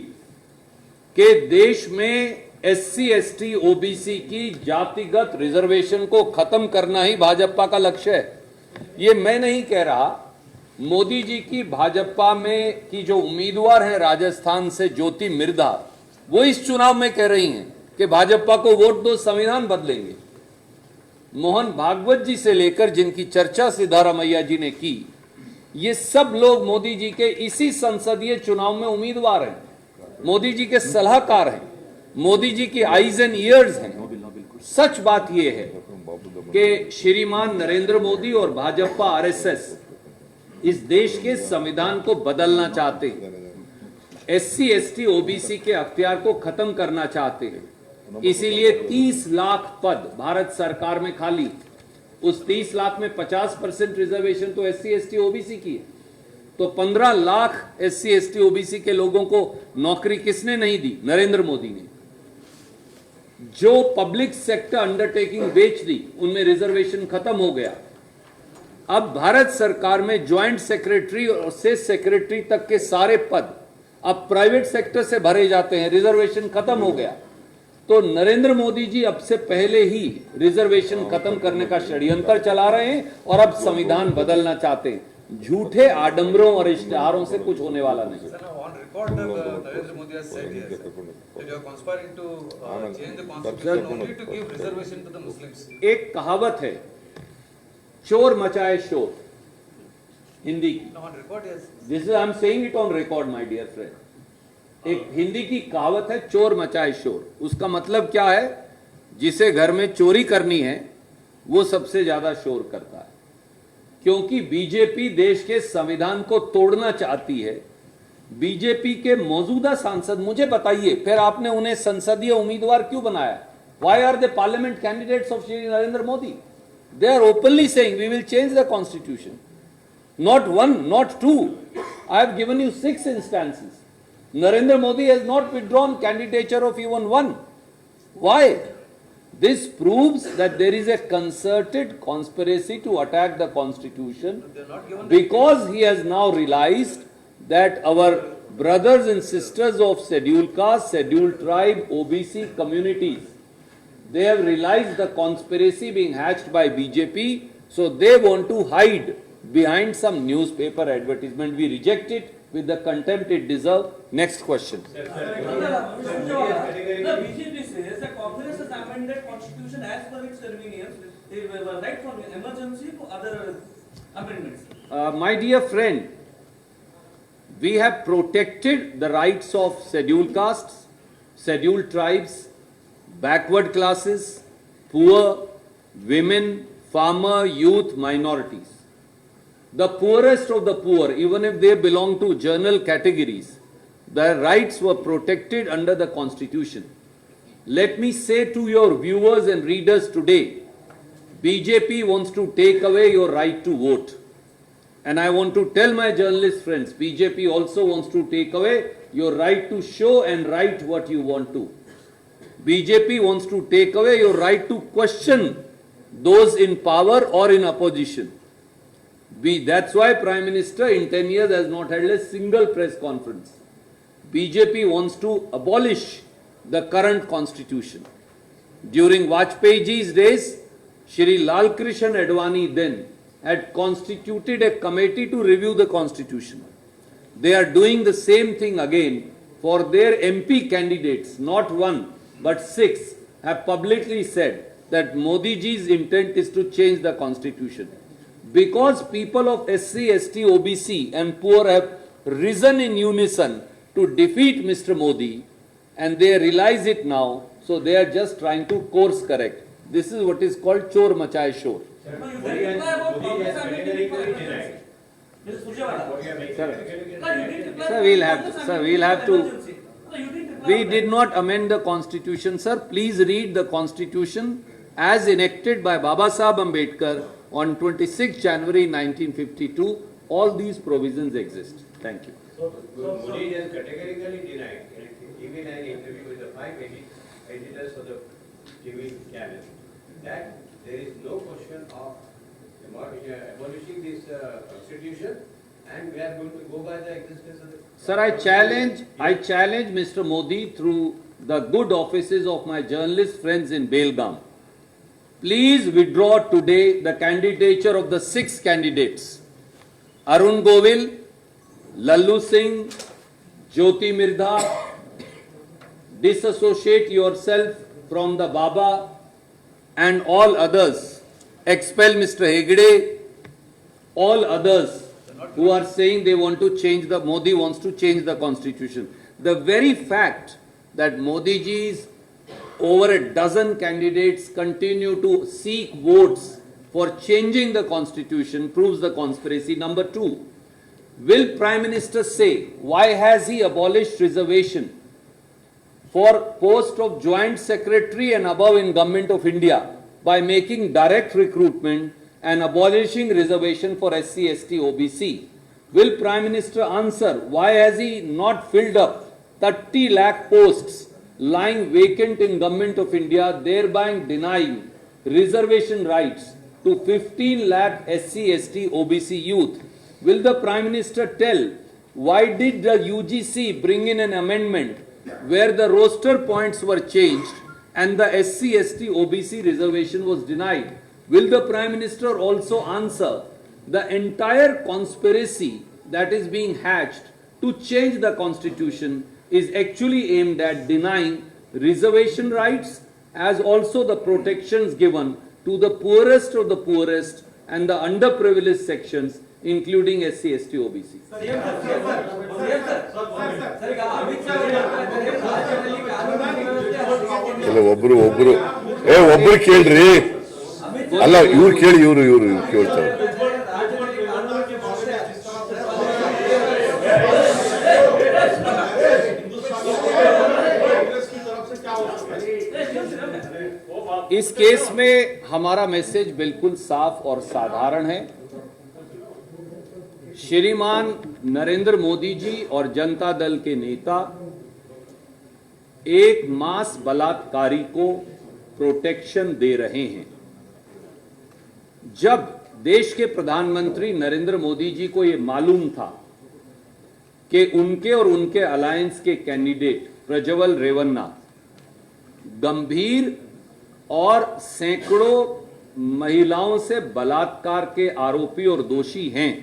कि देश में SC, ST, OBC की जातिगत रिजर्वेशन को खत्म करना ही भाजपा का लक्ष्य है। ये मैं नहीं कह रहा, मोदी जी की भाजपा में की जो उम्मीदवार हैं राजस्थान से ज्योति मिर्धा, वो इस चुनाव में कह रही हैं कि भाजपा को वोट दो, संविधान बदलेंगे। मोहन भागवत जी से लेकर जिनकी चर्चा सिद्धारमैया जी ने की, ये सब लोग मोदी जी के इसी संसदीय चुनाव में उम्मीदवार हैं, मोदी जी के सलाहकार हैं, मोदी जी की आईज एंड ईयर्स हैं। सच बात यह है कि श्रीमान नरेंद्र मोदी और भाजपा RSS इस देश के संविधान को बदलना चाहते हैं, SC, ST, OBC के अख्तियार को खत्म करना चाहते हैं। इसीलिए 30 लाख पद भारत सरकार में खाली, उस 30 लाख में 50% रिजर्वेशन तो SC, ST, OBC की है। तो 15 लाख SC, ST, OBC के लोगों को नौकरी किसने नहीं दी? नरेंद्र मोदी ने। जो पब्लिक सेक्टर अंडरटेकिंग बेच दी, उनमें रिजर्वेशन खत्म हो गया। अब भारत सरकार में ज्वाइंट सेक्रेटरी और से सेक्रेटरी तक के सारे पद अब प्राइवेट सेक्टर से भरे जाते हैं, रिजर्वेशन खत्म हो गया। तो नरेंद्र मोदी जी अब से पहले ही रिजर्वेशन खत्म करने का षड्यंत्र चला रहे हैं और अब संविधान बदलना चाहते हैं। झूठे आडंबरों और इश्तेहारों से कुछ होने वाला नहीं। Sir, now on record, Narendra Modi has said here, sir, that you are conspiring to change the constitution only to give reservation to the Muslims. एक कहावत है, चोर मचाए शोर, हिंदी की। Now on record, yes. This is I am saying it on record my dear friend. एक हिंदी की कहावत है, चोर मचाए शोर। उसका मतलब क्या है? जिसे घर में चोरी करनी है वो सबसे ज्यादा शोर करता है, क्योंकि बीजेपी देश के संविधान को तोड़ना चाहती है। बीजेपी के मौजूदा सांसद, मुझे बताइए, फिर आपने उन्हें संसदीय उम्मीदवार क्यों बनाया? Why are they parliament candidates of Shri Narendra Modi? They are openly saying we will change the constitution. Not one, not two. I have given you 6 instances. Narendra Modi has not withdrawn candidature of even one. Why? This proves that there is a concerted conspiracy to attack the constitution, because he has now realized that our brothers and sisters of scheduled caste, scheduled tribe, OBC communities, they have realized the conspiracy being hatched by BJP, so they want to hide behind some newspaper advertisement. We reject it with the contempt it deserves. Next question. The BJP says that Congress has amended constitution as per its convenience. They were right for emergency to other amendments. My dear friend, we have protected the rights of scheduled castes, scheduled tribes, backward classes, poor, women, farmer, youth, minorities. The poorest of the poor, even if they belong to general categories, their rights were protected under the Constitution. Let me say to your viewers and readers today, BJP wants to take away your right to vote. And I want to tell my journalist friends, BJP also wants to take away your right to show and write what you want to. BJP wants to take away your right to question those in power or in opposition. That's why Prime Minister in 10 years has not held a single press conference. BJP wants to abolish the current constitution. During Vajpayeeji's days, Shri Lal Krishan Advani then had constituted a committee to review the constitution. They are doing the same thing again for their MP candidates, not one, but 6 have publicly said that Modi ji's intent is to change the constitution. Because people of SC, ST, OBC and poor have risen in unison to defeat Mr. Modi, and they realize it now, so they are just trying to course correct. This is what is called chor machaye shor. No, you didn't reply about Congress amending for emergency. Mr. Surjewala. No, you didn't reply Sir, about we'll have Congress to- sir, amending we'll have for to- emergency. No, you didn't reply We about did that. not amend the constitution, sir. Please read the constitution as enacted by Baba Sahib Ambedkar on 26 January 1952. All these provisions exist. Thank you. Modi has categorically denied, even an interview with the 5 editors of the TV channel, that there is no question of abolishing this constitution, and we are going to go by the existence of the. Sir, I challenge Mr. Modi through the good offices of my journalist friends in Belgaum. Please withdraw today the candidature of the 6 candidates. Arun Govil, Lallu Singh, Jyoti Mirdha. Disassociate yourself from the Baba and all others. Expel Mr. Hegde, all others who are saying they want to change the, Modi wants to change the constitution. The very fact that Modi ji's over a dozen candidates continue to seek votes for changing the constitution proves the conspiracy. Number 2, will Prime Minister say why has he abolished reservation for post of Joint Secretary and above in Government of India by making direct recruitment and abolishing reservation for SC, ST, OBC? Will Prime Minister answer why has he not filled up 30 lakh posts lying vacant in Government of India, thereby denying reservation rights to 15 lakh SC, ST, OBC youth? Will the Prime Minister tell why did the UGC bring in an amendment where the roster points were changed and the SC, ST, OBC reservation was denied? Will the Prime Minister also answer the entire conspiracy that is being hatched to change the constitution is actually aimed at denying reservation rights as also the protections given to the poorest of the poorest and the underprivileged sections including SC, ST, OBC. Sir, ಈಗ ಅಮಿತ್ ಶಾ ಅವರು ಹೇಳ್ತಾ ಇದ್ದಾರೆ, ರಾಜ್ಯದಲ್ಲಿ ಕಾನೂನು ವ್ಯವಸ್ಥೆ ಇಲ್ಲ ಒಬ್ರು ಕೇಳ್ರಿ. ಅಲ್ಲ ಇವ್ರು ಕೇಳಿ ಇವ್ರು ಕೇಳ್ತಾರೆ. ರಾಜ್ಯದಲ್ಲಿ ಕಾನೂನು ವ್ಯವಸ್ಥೆ इस केस में हमारा मैसेज बिल्कुल साफ और साधारण है। श्रीमान नरेंद्र मोदी जी और जनता दल के नेता एक मास बलात्कारी को प्रोटेक्शन दे रहे हैं। जब देश के प्रधानमंत्री नरेंद्र मोदी जी को यह मालूम था कि उनके और उनके अलायंस के कैंडिडेट प्रज्वल रेवन्ना गंभीर और सैकड़ों महिलाओं से बलात्कार के आरोपी और दोषी हैं,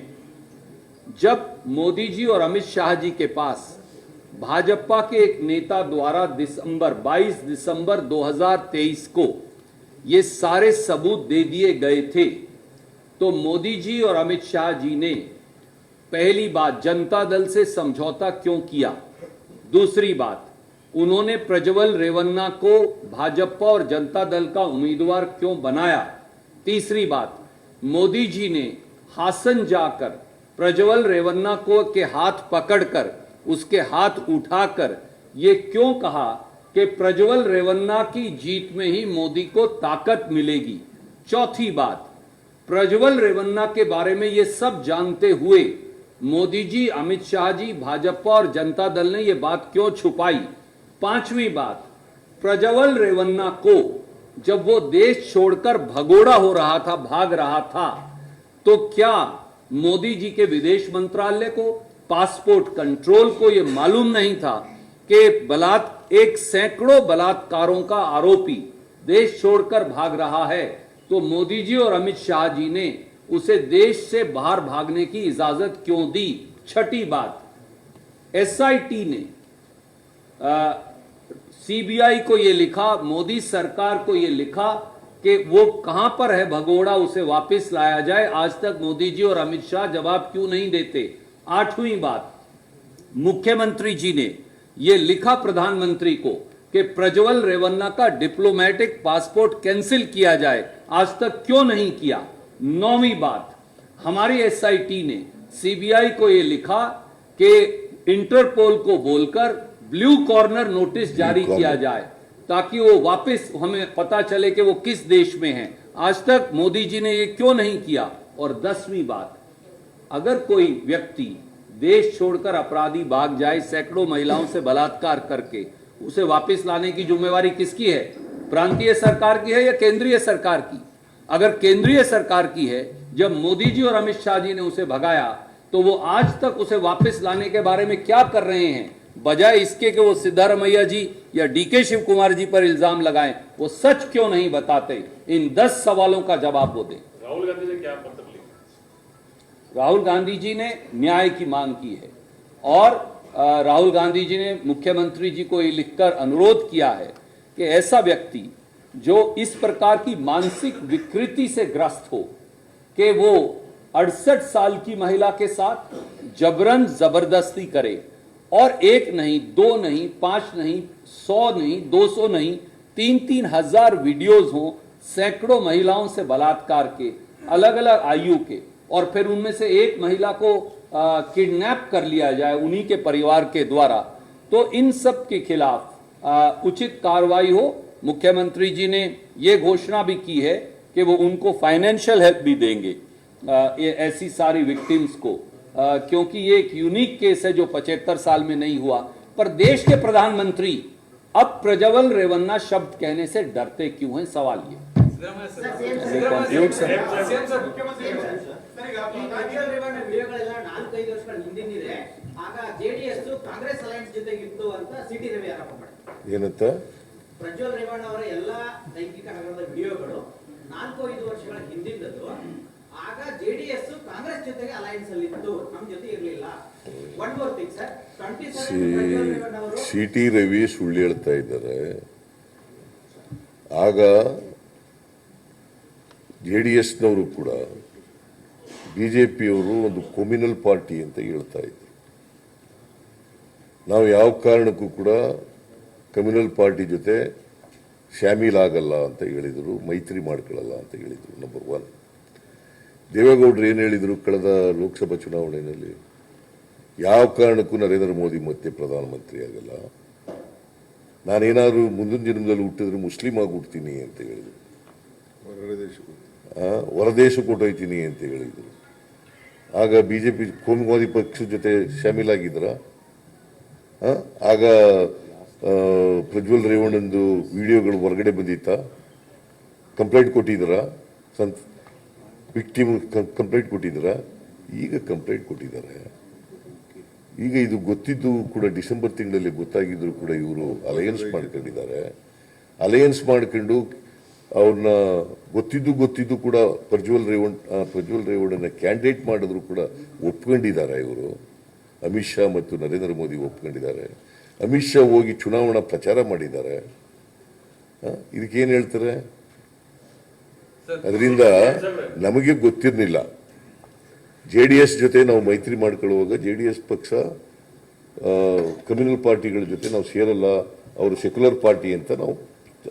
जब मोदी जी और अमित शाह जी के पास भाजपा के एक नेता द्वारा 22 दिसंबर 2023 को ये सारे सबूत दे दिए गए थे, तो मोदी जी और अमित शाह जी ने पहली बात जनता दल से समझौता क्यों किया, दूसरी बात उन्होंने प्रज्वल रेवन्ना को भाजपा और जनता दल का उम्मीदवार क्यों बनाया, तीसरी बात मोदी जी ने हासन जाकर प्रज्वल रेवन्ना को के हाथ पकड़कर उसके हाथ उठाकर ये क्यों कहा कि प्रज्वल रेवन्ना की जीत में ही मोदी को ताकत मिलेगी, चौथी बात प्रज्वल रेवन्ना के बारे में ये सब जानते हुए मोदी जी, अमित शाह जी, भाजपा और जनता दल ने ये बात क्यों छुपाई, पांचवी बात प्रज्वल रेवन्ना को जब वो देश छोड़कर भगोड़ा हो रहा था, भाग रहा था, तो क्या मोदी जी के विदेश मंत्रालय को, पासपोर्ट कंट्रोल को ये मालूम नहीं था कि एक सैकड़ों बलात्कारों का आरोपी देश छोड़कर भाग रहा है? तो मोदी जी और अमित शाह जी ने उसे देश से बाहर भागने की इजाजत क्यों दी? छठी बात, एसआईटी ने सीबीआई को यह लिखा, मोदी सरकार को यह लिखा कि वो कहां पर है भगोड़ा, उसे वापस लाया जाए। आज तक मोदी जी और अमित शाह जवाब क्यों नहीं देते? आठवीं बात, मुख्यमंत्री जी ने यह लिखा प्रधानमंत्री को कि प्रज्वल रेवन्ना का डिप्लोमेटिक पासपोर्ट कैंसिल किया जाए, आज तक क्यों नहीं किया? नौवीं बात, हमारी एसआईटी ने सीबीआई को यह लिखा कि इंटरपोल को बोलकर ब्लू कॉर्नर नोटिस जारी किया जाए ताकि वो वापस हमें पता चले कि वो किस देश में हैं। आज तक मोदी जी ने ये क्यों नहीं किया? और 10वीं बात, अगर कोई व्यक्ति देश छोड़कर अपराधी भाग जाए, सैकड़ों महिलाओं से बलात्कार करके, उसे वापस लाने की जिम्मेवारी किसकी है? प्रांतीय सरकार की है या केंद्रीय सरकार की? अगर केंद्रीय सरकार की है, जब मोदी जी और अमित शाह जी ने उसे भगाया तो वो आज तक उसे वापस लाने के बारे में क्या कर रहे हैं? बजाय इसके कि वो सिद्धारमैया जी या डीके शिव कुमार जी पर इल्जाम लगाएं, वो सच क्यों नहीं बताते? इन 10 सवालों का जवाब वो दें। राहुल गांधी ने क्या पत्र लिखा? राहुल गांधी जी ने न्याय की मांग की है और राहुल गांधी जी ने मुख्यमंत्री जी को ये लिखकर अनुरोध किया है कि ऐसा व्यक्ति जो इस प्रकार की मानसिक विकृति से ग्रस्त हो कि वो 68 साल की महिला के साथ जबरन जबरदस्ती करे और 1 नहीं, 2 नहीं, 5 नहीं, 100 नहीं, 200 नहीं, 3-3 हजार वीडियोज हो सैकड़ों महिलाओं से बलात्कार के, अलग अलग आयु के, और फिर उनमें से एक महिला को किडनैप कर लिया जाए उन्हीं के परिवार के द्वारा, तो इन सब के खिलाफ उचित कार्रवाई हो। मुख्यमंत्री जी ने ये घोषणा भी की है कि वो उनको फाइनेंशियल हेल्प भी देंगे ऐसी सारी विक्टिम्स को, क्योंकि ये एक यूनिक केस है जो 75 साल में नहीं हुआ। पर देश के प्रधानमंत्री अब प्रज्वल रेवन्ना शब्द कहने से डरते क्यों हैं? सवाल ये। ವಿಡಿಯೋಗಳೆಲ್ಲ 4-5 ವರ್ಷಗಳ ಹಿಂದಿನಿದೆ. ಆಗ ಜೆಡಿಎಸ್ ಕಾಂಗ್ರೆಸ್ ಅಲೈನ್ಸ್ ಜೊತೆಗಿತ್ತು ಅಂತ ಸಿಟಿ ರವಿ ಆರೋಪ ಮಾಡಿದ್ರು. ಏನಂತ? ಪ್ರಜ್ವಲ್ ರೇವಣ್ಣ ಅವರ ಎಲ್ಲಾ ಲೈಂಗಿಕ ಹಗರಣದ ವಿಡಿಯೋಗಳು 4-5 ವರ್ಷಗಳ ಹಿಂದಿನದ್ದು. ಆಗ ಜೆಡಿಎಸ್ ಕಾಂಗ್ರೆಸ್ ಜೊತೆಗೆ ಅಲೈನ್ಸ್ ಅಲ್ಲಿ ಇತ್ತು, ನಮ್ಮ ಜೊತೆ ಇರಲಿಲ್ಲ. One more thing sir, 27 Prajwal Revanna ಅವರು ಸಿಟಿ ರವಿ ಸುಳ್ಳು ಹೇಳ್ತಾ ಇದ್ದಾರೆ. ಆಗ ಜೆಡಿಎಸ್ನವರು ಕೂಡ ಬಿಜೆಪಿಯವರು ಒಂದು ಕೊಮ್ಯುನಲ್ ಪಾರ್ಟಿ ಅಂತ ಹೇಳ್ತಾ ಇದ್ರು. ನಾವು ಯಾವ ಕಾರಣಕ್ಕೂ ಕೂಡ ಕಮ್ಯುನಲ್ ಪಾರ್ಟಿ ಜೊತೆ ಶಾಮೀಲಾಗಲ್ಲ ಅಂತ ಹೇಳಿದರು, ಮೈತ್ರಿ ಮಾಡ್ಕೊಳ್ಳಲ್ಲ ಅಂತ ಹೇಳಿದರು. ನಂಬರ್ 1. ದೇವೇಗೌಡರು ಏನು ಹೇಳಿದರು ಕಳೆದ ಲೋಕಸಭಾ ಚುನಾವಣೆಯಲ್ಲಿ? ಯಾವ ಕಾರಣಕ್ಕೂ ನರೇಂದ್ರ ಮೋದಿ ಮತ್ತೆ ಪ್ರಧಾನಮಂತ್ರಿ ಆಗಲ್ಲ, ನಾನೇನಾದ್ರು ಮುಂದಿನ ಜನ್ಮದಲ್ಲಿ ಹುಟ್ಟಿದ್ರೆ ಮುಸ್ಲಿಂ ಆಗಿ ಹುಡ್ತೀನಿ ಅಂತ ಹೇಳಿದರು. ಹೊರದೇಶ ಕೊಟ್ಟೋಯ್ತೀನಿ ಅಂತ ಹೇಳಿದರು. ಆಗ ಬಿಜೆಪಿ ಕೋಮುವಾದಿ ಪಕ್ಷದ ಜೊತೆ ಶಾಮೀಲಾಗಿದ್ರ? ಆಗ ಪ್ರಜ್ವಲ್ ರೇವಣ್ಣಂದು ವಿಡಿಯೋಗಳು ಹೊರಗಡೆ ಬಂದಿತ್ತ? ಕಂಪ್ಲೇಂಟ್ ಕೊಟ್ಟಿದ್ದೀರಾ? ವಿಕ್ಟಿಮ್ ಕಂಪ್ಲೇಂಟ್ ಕೊಟ್ಟಿದ್ದೀರಾ? ಈಗ ಕಂಪ್ಲೇಂಟ್ ಕೊಟ್ಟಿದ್ದಾರೆ. ಈಗ ಇದು ಗೊತ್ತಿದ್ದು ಕೂಡ ಡಿಸೆಂಬರ್ ತಿಂಗಳಲ್ಲಿ ಗೊತ್ತಾಗಿದ್ರು ಕೂಡ ಇವರು ಅಲಯನ್ಸ್ ಮಾಡ್ಕೊಂಡಿದ್ದಾರೆ. ಅಲಯನ್ಸ್ ಮಾಡ್ಕೊಂಡು ಅವ್ರನ್ನ ಗೊತ್ತಿದ್ದು ಕೂಡ ಪ್ರಜ್ವಲ್ ರೇವಣ್ಣನ ಕ್ಯಾಂಡಿಡೇಟ್ ಮಾಡಿದ್ರು ಕೂಡ ಒಪ್ಕೊಂಡಿದ್ದಾರೆ ಇವರು. ಅಮಿತ್ ಶಾ ಮತ್ತು ನರೇಂದ್ರ ಮೋದಿ ಒಪ್ಕೊಂಡಿದ್ದಾರೆ. ಅಮಿತ್ ಶಾ ಹೋಗಿ ಚುನಾವಣಾ ಪ್ರಚಾರ ಮಾಡಿದ್ದಾರೆ. ಇದಕ್ಕೇನು ಹೇಳ್ತಾರೆ? ಅದರಿಂದ ನಮಗೆ ಗೊತ್ತಿರಲಿಲ್ಲ. ಜೆಡಿಎಸ್ ಜೊತೆ ನಾವು ಮೈತ್ರಿ ಮಾಡ್ಕೊಳ್ಳುವಾಗ ಜೆಡಿಎಸ್ ಪಕ್ಷ ಕಮ್ಯುನಲ್ ಪಾರ್ಟಿಗಳ ಜೊತೆ ನಾವು ಸೇರಲ್ಲ, ಅವರು ಸೆಕ್ಯುಲರ್ ಪಾರ್ಟಿ ಅಂತ ನಾವು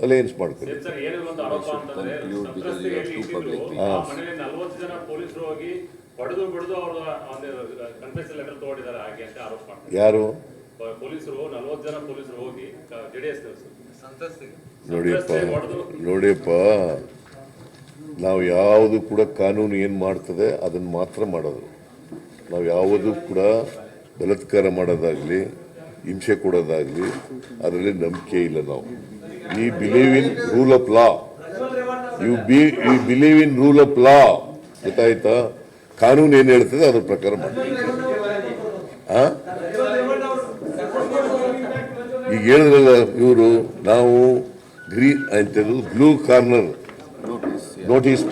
ಅಲಯನ್ಸ್ ಮಾಡ್ತೀವಿ. ಸರ್, ಏನಿಲ್ಲೊಂದು ಆರೋಪ ಅಂತಂದ್ರೆ ಸಂತ್ರಸ್ತೆಯಲ್ಲಿ ಇಟ್ಟಿದ್ರು, ಆ ಮನೆಯಲ್ಲಿ 40 ಜನ ಪೊಲೀಸರು ಹೋಗಿ ಹೊಡೆದು ಬಿಡದು ಅವರು ಕನ್ಫೆಷನ್ ಲೆಟರ್ ತಗೊಂಡಿದ್ದಾರೆ ಹಾಗೆ ಅಂತ ಆರೋಪ ಮಾಡ್ತಾರೆ. ಯಾರು? ಪೊಲೀಸರು 40 ಜನ ಪೊಲೀಸರು ಹೋಗಿ ಜೆಡಿಎಸ್ ನೋಡಿಯಪ್ಪ, ನಾವು ಯಾವುದು ಕೂಡ ಕಾನೂನು ಏನು ಮಾಡ್ತದೆ ಅದನ್ನು ಮಾತ್ರ ಮಾಡೋದು. ನಾವು ಯಾವುದು ಕೂಡ ಬಲಾತ್ಕಾರ ಮಾಡೋದಾಗ್ಲಿ, ಹಿಂಸೆ ಕೊಡೋದಾಗ್ಲಿ ಅದರಲ್ಲಿ ನಂಬಿಕೆ ಇಲ್ಲ. ನಾವು we believe in rule of law. You believe in rule of law. ಗೊತ್ತಾಯ್ತಾ? ಕಾನೂನು ಏನು ಹೇಳ್ತದೆ ಅದ್ರ ಪ್ರಕಾರ ಮಾಡ್ತೀವಿ. ಈಗ ಹೇಳಿದ್ರಲ್ಲ ಇವರು, ನಾವು ಬ್ಲೂ ಕಾರ್ನರ್ ನೋಟಿಸ್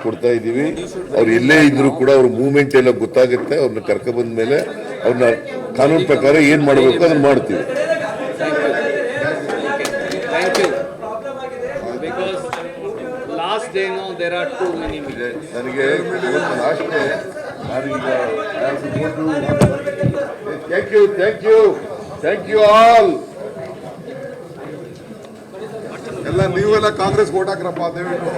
ಕೊಡ್ತಾ ಇದ್ದೀವಿ. ಅವ್ರು ಎಲ್ಲೇ ಇದ್ರು ಕೂಡ ಅವ್ರ ಮೂವ್ಮೆಂಟ್ ಎಲ್ಲ ಗೊತ್ತಾಗುತ್ತೆ. ಅವ್ರನ್ನ ಕರ್ಕ ಬಂದ ಮೇಲೆ ಅವ್ರನ್ನ ಕಾನೂನು ಪ್ರಕಾರ ಏನ್ ಮಾಡಬೇಕು ಅದನ್ನ ಮಾಡ್ತೀವಿ. Thank you. Because last day, no, there are too many meetings. ನನಗೆ last day thank you all. ಎಲ್ಲ ನೀವೆಲ್ಲ ಕಾಂಗ್ರೆಸ್ ಓಟ್ ಹಾಕ್ರಪ್ಪ ದಯವಿಟ್ಟು.